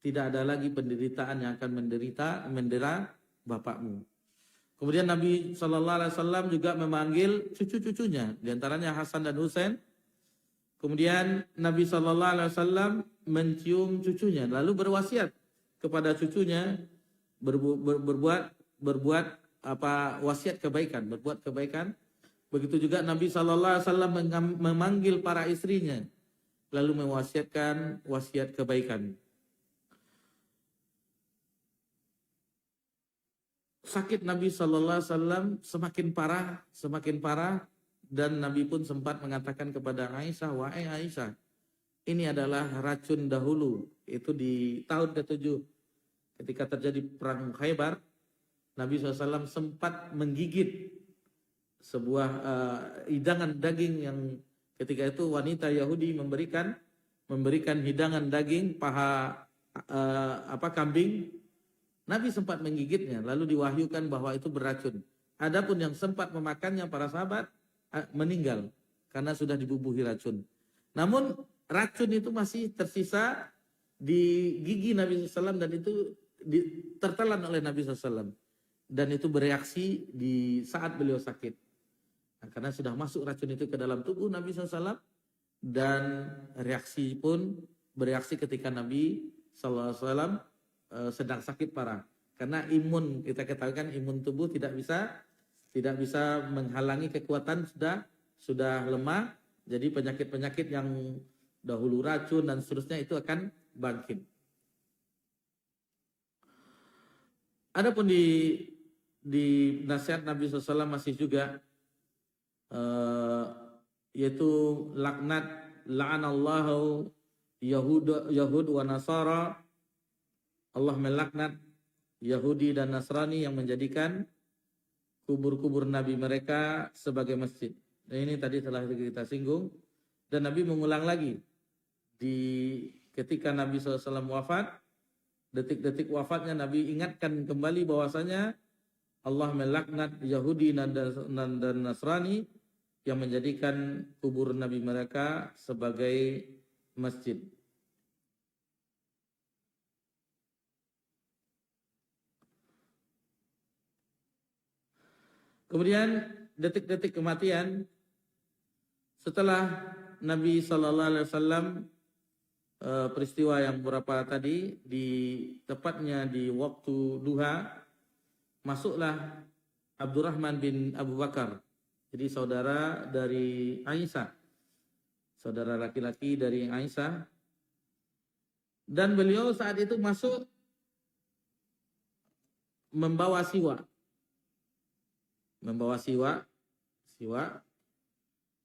tidak ada lagi penderitaan yang akan mendera bapakmu. Kemudian Nabi SAW juga memanggil cucu-cucunya, diantaranya Hasan dan Husain. Kemudian Nabi SAW mencium cucunya, lalu berwasiat kepada cucunya berbuat wasiat kebaikan, berbuat kebaikan. Begitu juga Nabi SAW memanggil para istrinya, lalu mewasiatkan wasiat kebaikan. Sakit Nabi SAW semakin parah, dan Nabi pun sempat mengatakan kepada Aisyah, wahai Aisyah, ini adalah racun dahulu. Itu di tahun ke-7 ketika terjadi perang Khaybar, Nabi SAW sempat menggigit sebuah hidangan daging yang ketika itu wanita Yahudi memberikan hidangan daging paha kambing. Nabi sempat menggigitnya, lalu diwahyukan bahwa itu beracun. Adapun yang sempat memakannya para sahabat meninggal karena sudah dibubuhi racun. Namun racun itu masih tersisa di gigi Nabi SAW dan itu tertelan oleh Nabi SAW. Dan itu bereaksi di saat beliau sakit. Nah, karena sudah masuk racun itu ke dalam tubuh Nabi SAW, dan reaksi pun bereaksi ketika Nabi SAW sedang sakit parah. Karena imun, kita ketahui imun tubuh tidak bisa menghalangi kekuatan, sudah lemah. Jadi penyakit-penyakit yang dahulu racun dan seterusnya itu akan bangkit. Adapun di nasihat Nabi SAW masih juga yaitu laknat, la'anallahu Yahud wa Nasara. Allah melaknat Yahudi dan Nasrani yang menjadikan kubur-kubur Nabi mereka sebagai masjid. Dan ini tadi telah kita singgung. Dan Nabi mengulang lagi ketika Nabi SAW wafat, detik-detik wafatnya Nabi ingatkan kembali bahwasanya Allah melaknat Yahudi dan Nasrani yang menjadikan kubur Nabi mereka sebagai masjid. Kemudian detik-detik kematian setelah Nabi Sallallahu Alaihi Wasallam, peristiwa yang berapa tadi, tepatnya di waktu duha, masuklah Abdurrahman bin Abu Bakar, jadi saudara dari Aisyah, saudara laki-laki dari Aisyah, dan beliau saat itu masuk membawa siwak.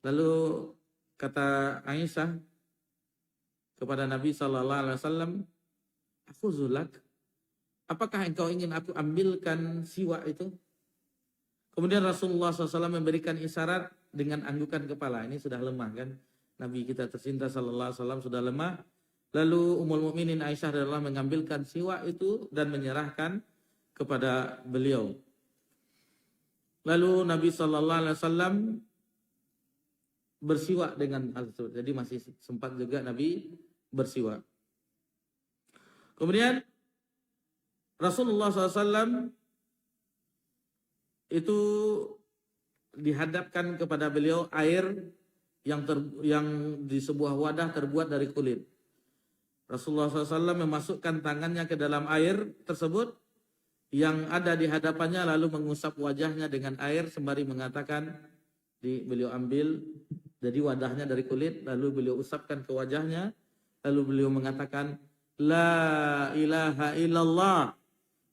Lalu kata Aisyah kepada Nabi Sallallahu Alaihi Wasallam, "Aku zulak, apakah engkau ingin aku ambilkan siwak itu?" Kemudian Rasulullah SAW memberikan isyarat dengan anggukan kepala. Ini sudah lemah kan? Nabi kita tercinta Sallallahu Alaihi Wasallam sudah lemah. Lalu Ummul Mukminin Aisyah adalah mengambilkan siwak itu dan menyerahkan kepada beliau. Lalu Nabi Sallallahu Alaihi Wasallam bersiwak dengan hal tersebut. Jadi masih sempat juga Nabi bersiwak. Kemudian Rasulullah SAW itu dihadapkan kepada beliau air yang di sebuah wadah terbuat dari kulit. Rasulullah SAW memasukkan tangannya ke dalam air tersebut yang ada di hadapannya, lalu mengusap wajahnya dengan air sembari mengatakan, beliau ambil jadi wadahnya dari kulit, lalu beliau usapkan ke wajahnya, lalu beliau mengatakan, La ilaha illallah,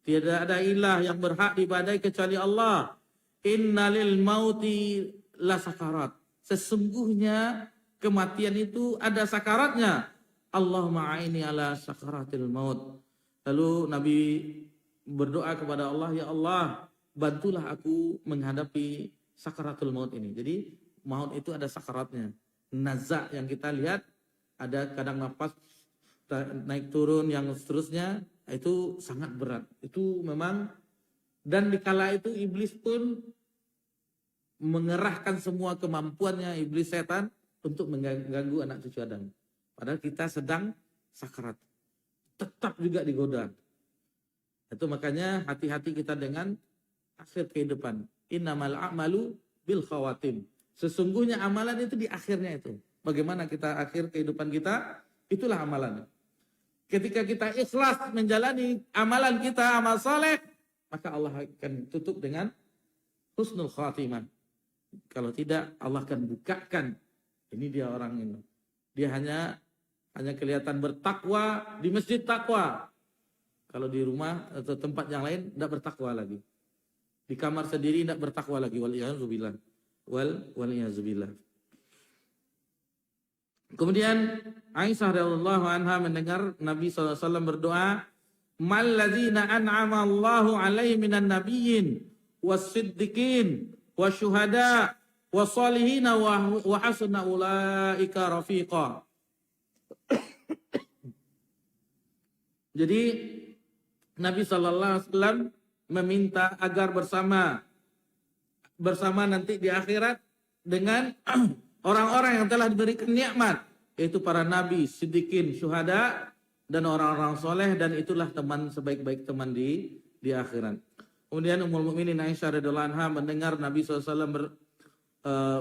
tiada ada ilah yang berhak diibadai kecuali Allah. Innalil mauti la sakarat, sesungguhnya kematian itu ada sakaratnya. Allahumma a'ini ala sakaratil maut. Lalu Nabi berdoa kepada Allah, ya Allah, bantulah aku menghadapi sakaratul maut ini. Jadi maut itu ada sakaratnya. Nazak yang kita lihat, ada kadang nafas naik turun yang seterusnya, itu sangat berat. Itu memang, dan dikala itu iblis pun mengerahkan semua kemampuannya, iblis setan, untuk mengganggu anak cucu Adam. Padahal kita sedang sakarat, tetap juga digoda. Itu makanya hati-hati kita dengan akhir kehidupan. Innamal a'malu bil khawatim. Sesungguhnya amalan itu di akhirnya itu. Bagaimana kita akhir kehidupan kita, itulah amalan. Ketika kita ikhlas menjalani amalan kita, amal saleh, maka Allah akan tutup dengan husnul khatimah. Kalau tidak, Allah akan bukakan. Ini dia orang ini. Dia hanya kelihatan bertakwa di masjid takwa. Kalau di rumah atau tempat yang lain tidak bertakwa lagi. Di kamar sendiri tidak bertakwa lagi. Waliyazubillah. Waliyazubillah. Kemudian Aisyah radhiyallahu anha mendengar Nabi SAW berdoa, "Mal ladzina an'ama Allahu 'alaihim minan nabiyyin was-siddiqin wasyuhada was-shalihin wa hasuna ulaika rafiqa." Jadi Nabi Sallallahu Alaihi Wasallam meminta agar bersama nanti di akhirat dengan orang-orang yang telah diberikan nikmat, yaitu para nabi, siddiqin, syuhada, dan orang-orang soleh, dan itulah teman sebaik-baik teman di akhirat. Kemudian Ummul Mukminin Aisyah radhiyallahu anha mendengar Nabi SAW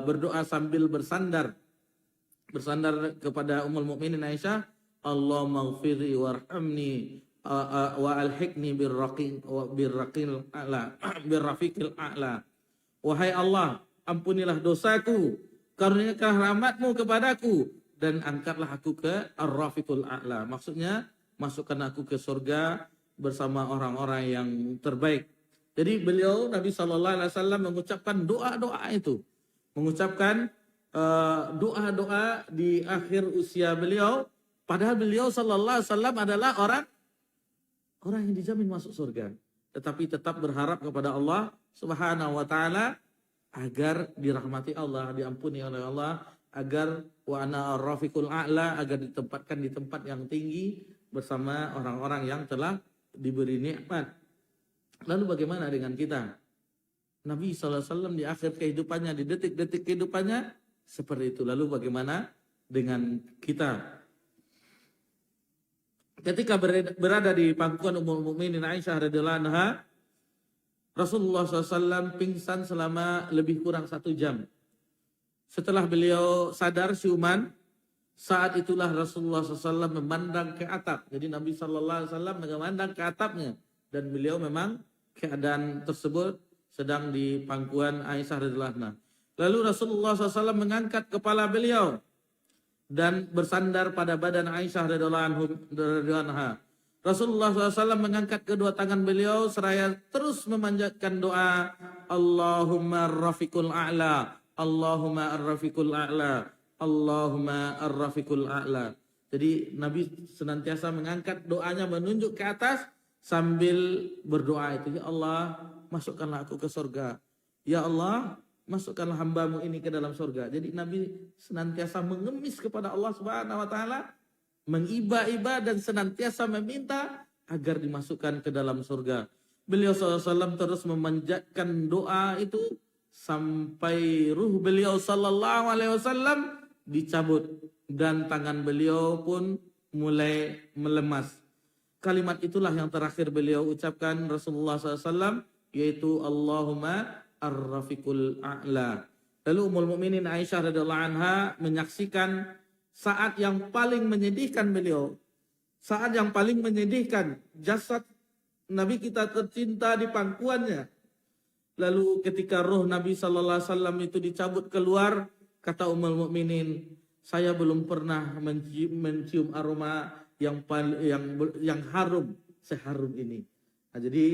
berdoa sambil bersandar kepada Ummul Mukminin Aisyah, Allahumma ighfirli warhamni wa alhiqni birrafiqil a'la. Wahai Allah, ampunilah dosaku, karuniakanlah rahmatmu kepadaku, dan angkatlah aku ke ar-rafiqul a'la. Maksudnya, masukkan aku ke surga bersama orang-orang yang terbaik. Jadi beliau Nabi SAW mengucapkan doa-doa itu, mengucapkan doa-doa di akhir usia beliau. Padahal beliau SAW adalah orang yang dijamin masuk surga, tetapi tetap berharap kepada Allah Subhanahu wa taala agar dirahmati Allah, diampuni oleh Allah, agar wa ana ar-rafiqul a'la, agar ditempatkan di tempat yang tinggi bersama orang-orang yang telah diberi nikmat. Lalu bagaimana dengan kita? Nabi SAW di akhir kehidupannya, di detik-detik kehidupannya seperti itu. Lalu bagaimana dengan kita? Ketika berada di pangkuan Ummul Mukminin Aisyah radhiyallahu anha, Rasulullah SAW pingsan selama lebih kurang 1 jam. Setelah beliau sadar siuman, saat itulah Rasulullah SAW memandang ke atap. Jadi Nabi SAW memandang ke atapnya. Dan beliau memang keadaan tersebut sedang di pangkuan Aisyah radhiyallahu anha. Lalu Rasulullah SAW mengangkat kepala beliau dan bersandar pada badan Aisyah radhiyallahu anha. Rasulullah SAW mengangkat kedua tangan beliau seraya terus memanjatkan doa, Allahumma ar-rafiqul a'la, Allahumma ar-rafiqul a'la, Allahumma ar-rafiqul a'la. Jadi Nabi senantiasa mengangkat doanya menunjuk ke atas sambil berdoa itu, ya Allah, masukkanlah aku ke surga. Ya Allah, masukkanlah hambamu ini ke dalam surga. Jadi Nabi senantiasa mengemis kepada Allah Subhanahu wa taala, mengiba-iba dan senantiasa meminta agar dimasukkan ke dalam surga. Beliau SAW terus memanjatkan doa itu sampai ruh beliau sallallahu alaihi wasallam dicabut dan tangan beliau pun mulai melemas. Kalimat itulah yang terakhir beliau ucapkan Rasulullah SAW, yaitu Allahumma ar-rafiqul a'la. Lalu Ummul Mukminin Aisyah radhiyallahu anha menyaksikan saat yang paling menyedihkan beliau. Saat yang paling menyedihkan, jasad Nabi kita tercinta di pangkuannya. Lalu ketika roh Nabi sallallahu alaihi wasallam itu dicabut keluar, kata Ummul Mukminin, saya belum pernah mencium aroma yang harum seharum ini. Nah, jadi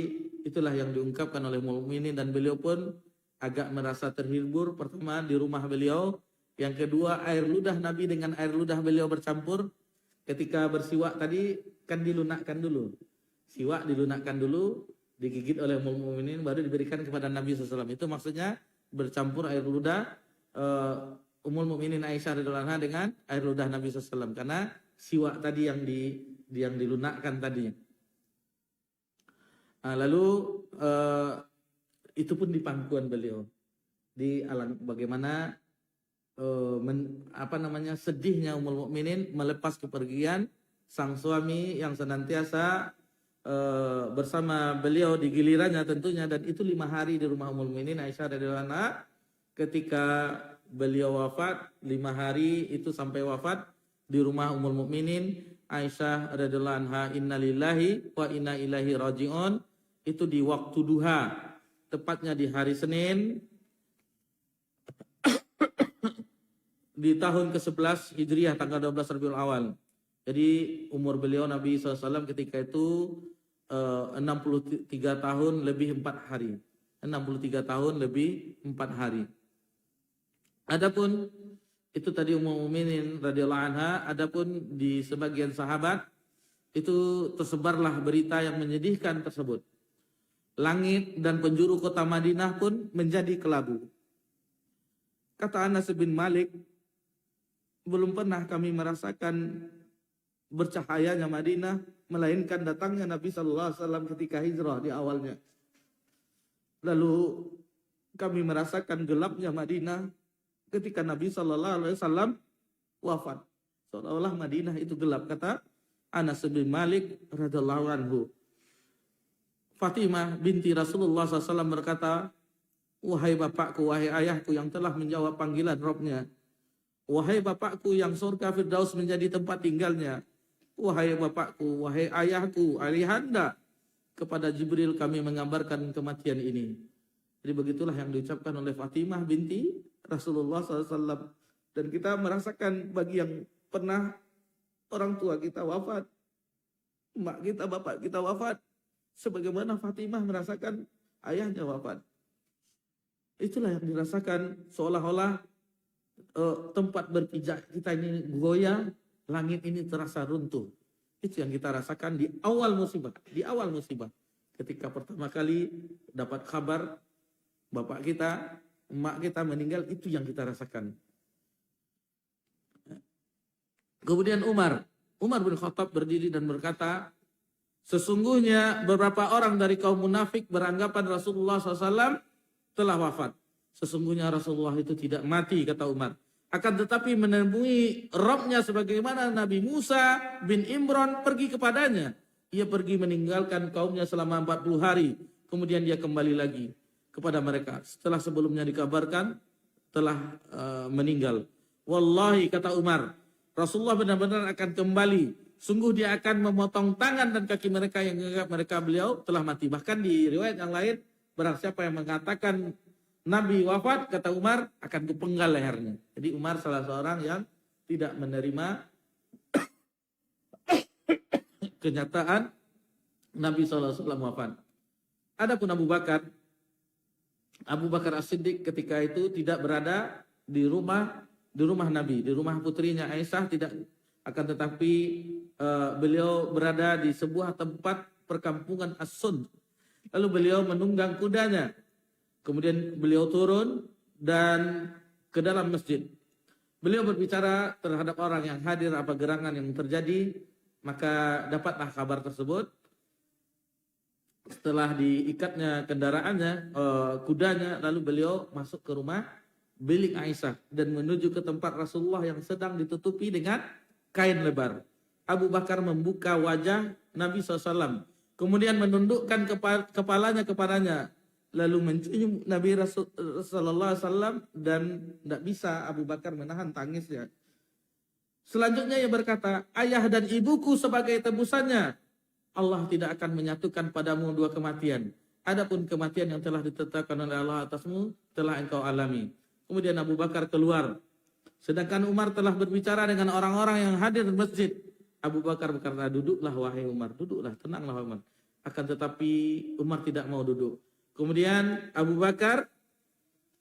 itulah yang diungkapkan oleh Ummul Mukminin dan beliau pun agak merasa terhibur. Pertama di rumah beliau, yang kedua air ludah Nabi dengan air ludah beliau bercampur. Ketika bersiwak tadi kan dilunakkan dulu. Siwak dilunakkan dulu, digigit oleh Ummul Mukminin baru diberikan kepada Nabi SAW. Itu maksudnya bercampur air ludah Ummul Mukminin Aisyah radhiyallahu anha dengan air ludah Nabi SAW, karena siwak tadi yang dilunakkan tadi. Nah, lalu itu pun di pangkuan beliau, di alam bagaimana sedihnya Ummul Mukminin melepas kepergian sang suami yang senantiasa bersama beliau di gilirannya tentunya, dan itu 5 hari di rumah Ummul Mukminin Aisyah radhiyallahu anha. Ketika beliau wafat 5 hari itu sampai wafat di rumah Ummul Mukminin Aisyah radhiyallahu anha. Innalillahi wa inna ilaihi rajiun. Itu di waktu duha, tepatnya di hari Senin di tahun ke-11 Hijriah, tanggal 12 Rabiul Awal. Jadi umur beliau Nabi SAW ketika itu 63 tahun lebih 4 hari. 63 tahun lebih 4 hari. Adapun itu tadi Ummul Mukminin radhiyallahu anha. Adapun di sebagian sahabat itu tersebarlah berita yang menyedihkan tersebut. Langit dan penjuru kota Madinah pun menjadi kelabu. Kata Anas bin Malik, belum pernah kami merasakan bercahayanya Madinah melainkan datangnya Nabi sallallahu alaihi wasallam ketika hijrah di awalnya. Lalu kami merasakan gelapnya Madinah ketika Nabi sallallahu alaihi wasallam wafat. Seolah-olah Madinah itu gelap, kata Anas bin Malik radhiyallahu anhu. Fatimah binti Rasulullah SAW berkata, wahai bapakku, wahai ayahku yang telah menjawab panggilan Rabb-Nya. Wahai bapakku yang surga Firdaus menjadi tempat tinggalnya. Wahai bapakku, wahai ayahku, ayahanda. Kepada Jibril kami mengabarkan kematian ini. Jadi begitulah yang diucapkan oleh Fatimah binti Rasulullah SAW. Dan kita merasakan bagi yang pernah orang tua kita wafat, mak kita, bapak kita wafat, sebagaimana Fatimah merasakan ayahnya wafat. Itulah yang dirasakan, seolah-olah tempat berpijak kita ini goyah, langit ini terasa runtuh. Itu yang kita rasakan di awal musibah. Di awal musibah, ketika pertama kali dapat kabar bapak kita, emak kita meninggal, itu yang kita rasakan. Kemudian Umar bin Khattab berdiri dan berkata, sesungguhnya beberapa orang dari kaum munafik beranggapan Rasulullah SAW telah wafat. Sesungguhnya Rasulullah itu tidak mati, kata Umar. Akan tetapi menemui Rabb-Nya sebagaimana Nabi Musa bin Imran pergi kepadanya. Ia pergi meninggalkan kaumnya selama 40 hari. kemudian dia kembali lagi kepada mereka setelah sebelumnya dikabarkan telah meninggal. Wallahi, kata Umar, Rasulullah benar-benar akan kembali. Sungguh dia akan memotong tangan dan kaki mereka yang menganggap mereka beliau telah mati. Bahkan di riwayat yang lain, barang siapa yang mengatakan Nabi wafat, kata Umar, akan kupenggal lehernya. Jadi Umar salah seorang yang tidak menerima kenyataan Nabi SAW wafat. Adapun Abu Bakar As-Siddiq ketika itu tidak berada di rumah Nabi, di rumah putrinya Aisyah tidak, akan tetapi beliau berada di sebuah tempat perkampungan As-Sund. Lalu beliau menunggang kudanya. Kemudian beliau turun dan ke dalam masjid. Beliau berbicara terhadap orang yang hadir apa gerangan yang terjadi, maka dapatlah kabar tersebut. Setelah diikatnya kendaraannya, kudanya, lalu beliau masuk ke rumah bilik Aisyah dan menuju ke tempat Rasulullah yang sedang ditutupi dengan kain lebar. Abu Bakar membuka wajah Nabi SAW, kemudian menundukkan kepalanya kepadanya, lalu mencium Nabi Sallallahu Alaihi Wasallam, dan tidak bisa Abu Bakar menahan tangisnya. Selanjutnya ia berkata, ayah dan ibuku sebagai tebusannya, Allah tidak akan menyatukan padamu dua kematian. Adapun kematian yang telah ditetapkan oleh Allah atasmu telah engkau alami. Kemudian Abu Bakar keluar. Sedangkan Umar telah berbicara dengan orang-orang yang hadir di masjid. Abu Bakar berkata, duduklah wahai Umar, duduklah, tenanglah Umar. Akan tetapi Umar tidak mau duduk. Kemudian Abu Bakar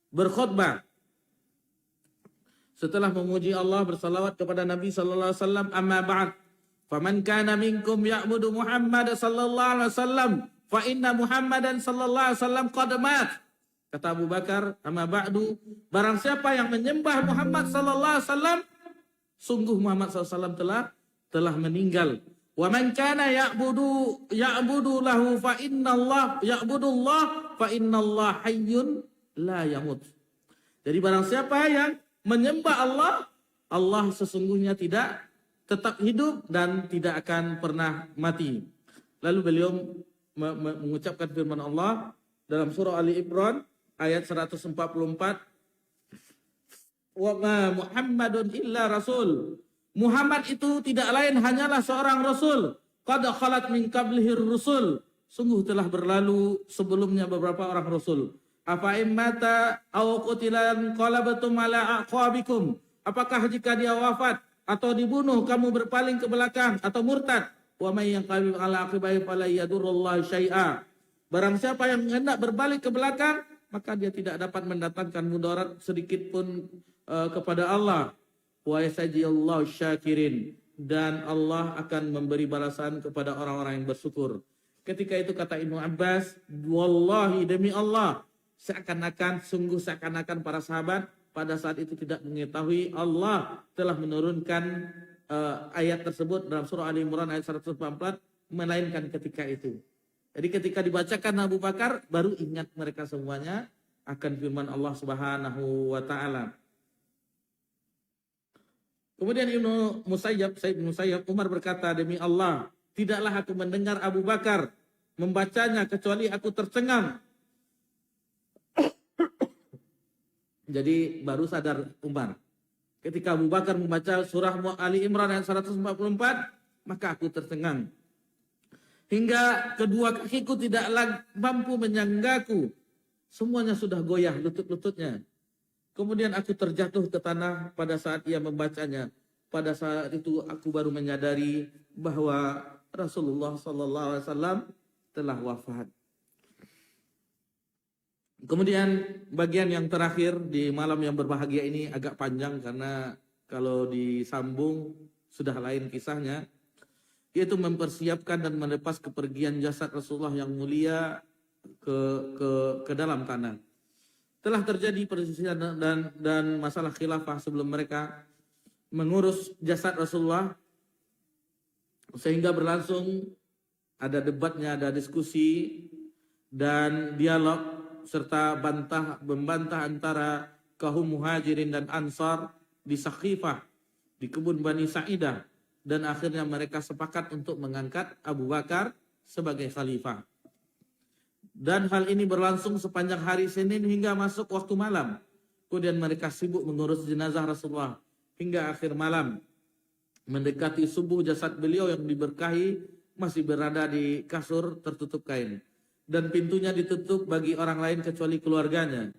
berkhutbah. Setelah memuji Allah, bersalawat kepada Nabi sallallahu alaihi wasallam, amma ba'd. Faman kana minkum ya'budu Muhammad sallallahu alaihi wasallam fa inna Muhammadan sallallahu alaihi wasallam qad mat. Kata Abu Bakar, amma ba'du, barang siapa yang menyembah Muhammad sallallahu alaihi wasallam, sungguh Muhammad sallallahu alaihi wasallam telah meninggal. Wa man kana ya'budu lahu fa innallaha ya'budullah fa innallaha hayyun la yamut. Jadi barang siapa yang menyembah Allah, Allah sesungguhnya tidak tetap hidup dan tidak akan pernah mati. Lalu beliau mengucapkan firman Allah dalam surah Ali Imran ayat 144, wa ma Muhammadun illa rasul. Muhammad itu tidak lain hanyalah seorang rasul. Qad khalat min qablihir rusul. Sungguh telah berlalu sebelumnya beberapa orang rasul. Afa immata aw qutilan qalabatum ala aqabikum. Apakah jika dia wafat atau dibunuh kamu berpaling ke belakang atau murtad? Wa may yanqalib ala aqibai fala yadurrullahi syai'a. Barang siapa yang hendak berbalik ke belakang, maka dia tidak dapat mendatangkan mudarat sedikit pun kepada Allah. Wa yasjiyallahu syakirin, dan Allah akan memberi balasan kepada orang-orang yang bersyukur. Ketika itu kata Ibnu Abbas, wallahi, demi Allah, sungguh seakan-akan para sahabat pada saat itu tidak mengetahui Allah telah menurunkan ayat tersebut dalam surah Ali Imran ayat 144, melainkan ketika itu. Jadi ketika dibacakan Abu Bakar, baru ingat mereka semuanya akan firman Allah Subhanahu wa taala. Kemudian Sayyid Musayyab Umar berkata, demi Allah, tidaklah aku mendengar Abu Bakar membacanya kecuali aku tercengang. Jadi baru sadar Umar. Ketika Abu Bakar membaca surah Ali Imran ayat 144, maka aku tercengang. Hingga kedua kakiku tidak mampu menyanggaku. Semuanya sudah goyah lutut-lututnya. Kemudian aku terjatuh ke tanah pada saat ia membacanya. Pada saat itu aku baru menyadari bahwa Rasulullah SAW telah wafat. Kemudian bagian yang terakhir di malam yang berbahagia ini agak panjang karena kalau disambung sudah lain kisahnya, yaitu mempersiapkan dan melepas kepergian jasad Rasulullah yang mulia ke dalam tanah. Telah terjadi perselisihan dan masalah khilafah sebelum mereka mengurus jasad Rasulullah, sehingga berlangsung ada debatnya, ada diskusi dan dialog serta membantah antara kaum muhajirin dan ansar di Saqifah, di kebun Bani Sa'idah, dan akhirnya mereka sepakat untuk mengangkat Abu Bakar sebagai khalifah. Dan hal ini berlangsung sepanjang hari Senin hingga masuk waktu malam. Kemudian mereka sibuk mengurus jenazah Rasulullah hingga akhir malam. Mendekati subuh, jasad beliau yang diberkahi masih berada di kasur tertutup kain. Dan pintunya ditutup bagi orang lain kecuali keluarganya.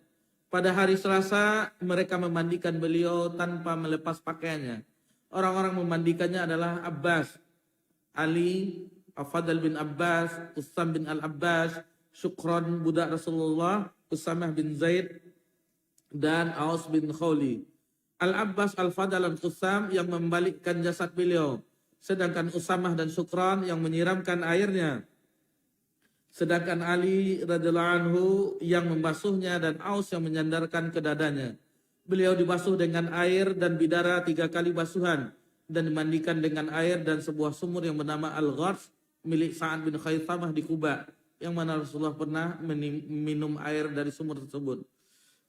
Pada hari Selasa, mereka memandikan beliau tanpa melepas pakaiannya. Orang-orang memandikannya adalah Abbas, Ali, Al-Fadl bin Abbas, Usam bin Al-Abbas, Syukron budak Rasulullah, Usamah bin Zaid, dan Aus bin Khawli. Al-Abbas, Al-Fadl, dan Usam yang membalikkan jasad beliau. Sedangkan Usamah dan Syukron yang menyiramkan airnya. Sedangkan Ali radhiyallahu anhu yang membasuhnya dan Aus yang menyandarkan ke dadanya. Beliau dibasuh dengan air dan bidara 3 kali basuhan dan dimandikan dengan air dan sebuah sumur yang bernama Al-Ghars milik Sa'ad bin Khaythamah di Kuba, yang mana Rasulullah pernah minum air dari sumur tersebut.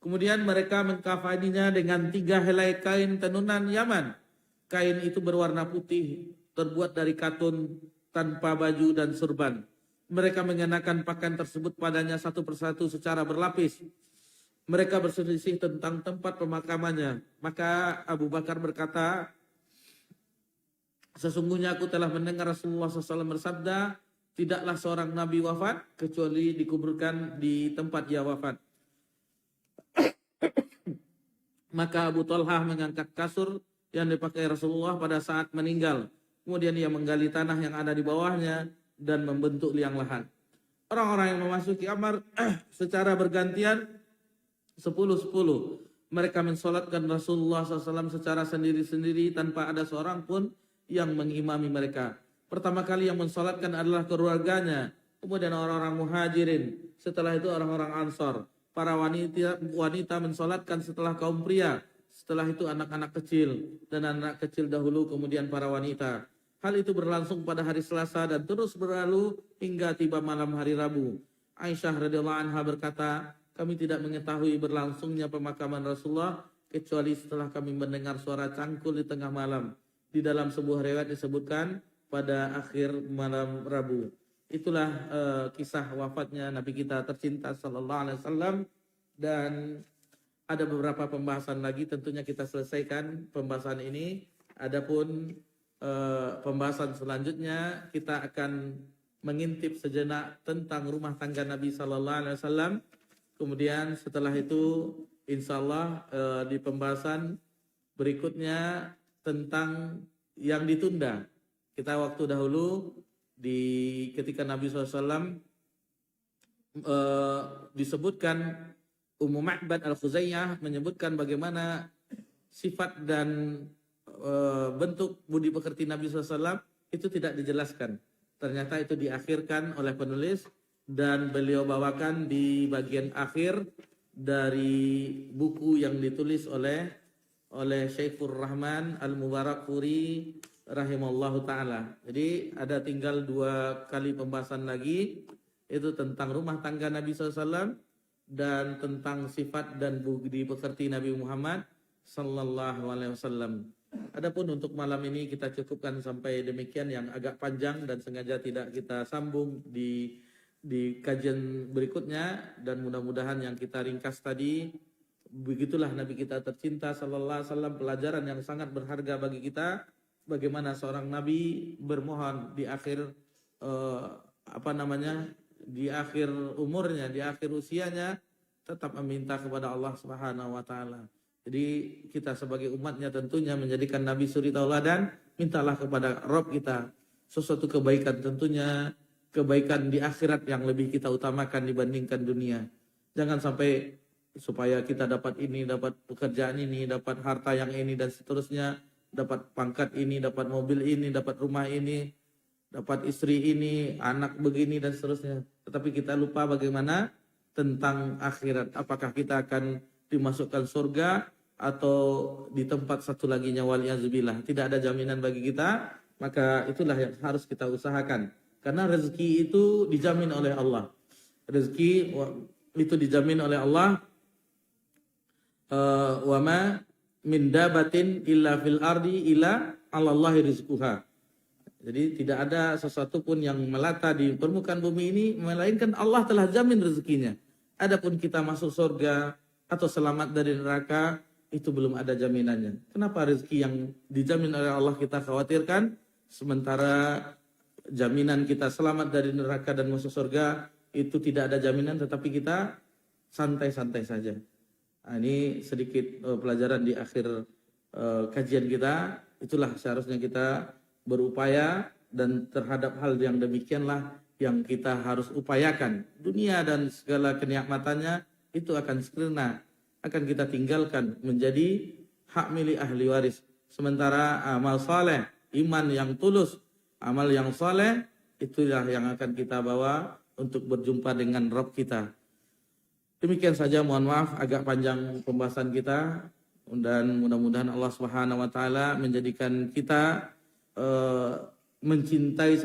Kemudian mereka mengkafaninya dengan 3 helai kain tenunan Yaman. Kain itu berwarna putih, terbuat dari katun, tanpa baju dan surban. Mereka mengenakan pakaian tersebut padanya satu persatu secara berlapis. Mereka berselisih tentang tempat pemakamannya. Maka Abu Bakar berkata, sesungguhnya aku telah mendengar Rasulullah SAW bersabda, tidaklah seorang nabi wafat kecuali dikuburkan di tempat dia wafat. Maka Abu Talhah mengangkat kasur yang dipakai Rasulullah pada saat meninggal. Kemudian ia menggali tanah yang ada di bawahnya dan membentuk liang lahat. Orang-orang yang memasuki kamar secara bergantian 10-10. Mereka mensolatkan Rasulullah SAW secara sendiri-sendiri tanpa ada seorang pun yang mengimami mereka. Pertama kali yang mensolatkan adalah keluarganya, kemudian orang-orang muhajirin, setelah itu orang-orang ansor. Para wanita mensolatkan setelah kaum pria, setelah itu anak-anak kecil, dan anak kecil dahulu kemudian para wanita. Hal itu berlangsung pada hari Selasa dan terus berlalu hingga tiba malam hari Rabu. Aisyah radhiyallahu anha berkata, kami tidak mengetahui berlangsungnya pemakaman Rasulullah kecuali setelah kami mendengar suara cangkul di tengah malam. Di dalam sebuah riwayat disebutkan pada akhir malam Rabu. Itulah kisah wafatnya Nabi kita tercinta sallallahu alaihi wasallam, dan ada beberapa pembahasan lagi, tentunya kita selesaikan pembahasan ini. Adapun pembahasan selanjutnya kita akan mengintip sejenak tentang rumah tangga Nabi sallallahu alaihi wasallam. Kemudian setelah itu insyaallah di pembahasan berikutnya tentang yang ditunda. Kita waktu dahulu ketika Nabi SAW disebutkan, Ummu Ma'bad Al-Khuzaiyah menyebutkan bagaimana sifat dan bentuk budi pekerti Nabi SAW itu tidak dijelaskan. Ternyata itu diakhirkan oleh penulis dan beliau bawakan di bagian akhir dari buku yang ditulis oleh Syekhur Rahman Al-Mubarakfuri rahimallahu ta'ala. Jadi ada tinggal 2 kali pembahasan lagi, itu tentang rumah tangga Nabi SAW dan tentang sifat dan budi pekerti Nabi Muhammad sallallahu alaihi wasallam. Adapun untuk malam ini kita cukupkan sampai demikian, yang agak panjang dan sengaja tidak kita sambung di kajian berikutnya, dan mudah-mudahan yang kita ringkas tadi, begitulah Nabi kita tercinta sallallahu alaihi wasallam, pelajaran yang sangat berharga bagi kita, bagaimana seorang nabi bermohon di akhir di akhir umurnya, di akhir usianya tetap meminta kepada Allah Subhanahu wa taala. Jadi kita sebagai umatnya tentunya menjadikan Nabi suri tauladan, mintalah kepada Rabb kita sesuatu kebaikan, tentunya kebaikan di akhirat yang lebih kita utamakan dibandingkan dunia. Jangan sampai supaya kita dapat ini, dapat pekerjaan ini, dapat harta yang ini dan seterusnya, dapat pangkat ini, dapat mobil ini, dapat rumah ini, dapat istri ini, anak begini dan seterusnya. Tetapi kita lupa bagaimana tentang akhirat. Apakah kita akan dimasukkan surga atau di tempat satu lagi waliyazubillah. Tidak ada jaminan bagi kita, maka itulah yang harus kita usahakan. Karena rezeki itu dijamin oleh Allah. Rezeki itu dijamin oleh Allah. Wa ma min dabatin illa fil ardi illa 'alallahi rizquha. Jadi tidak ada sesuatu pun yang melata di permukaan bumi ini, melainkan Allah telah jamin rezekinya. Adapun kita masuk surga atau selamat dari neraka, itu belum ada jaminannya. Kenapa rezeki yang dijamin oleh Allah kita khawatirkan, sementara jaminan kita selamat dari neraka dan masuk surga, itu tidak ada jaminan, tetapi kita santai-santai saja. Nah, ini sedikit pelajaran di akhir kajian kita. Itulah seharusnya kita berupaya, dan terhadap hal yang demikianlah yang kita harus upayakan. Dunia dan segala kenikmatannya itu akan sirna, akan kita tinggalkan menjadi hak milik ahli waris. Sementara amal saleh, iman yang tulus, amal yang saleh, itulah yang akan kita bawa untuk berjumpa dengan Rabb kita. Demikian saja, mohon maaf agak panjang pembahasan kita, dan mudah-mudahan Allah Subhanahu wa taala menjadikan kita mencintai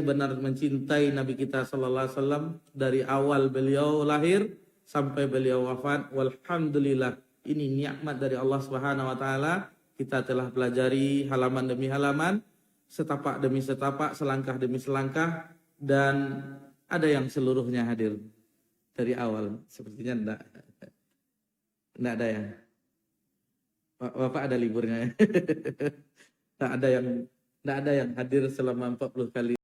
Nabi kita sallallahu alaihi wasallam dari awal beliau lahir sampai beliau wafat. Walhamdulillah, ini nikmat dari Allah Subhanahu wa taala. Kita telah pelajari halaman demi halaman, setapak demi setapak, selangkah demi selangkah, dan ada yang seluruhnya hadir dari awal. Sepertinya enggak ada ya. Bapak ada liburnya. Enggak ada yang hadir selama 40 kali.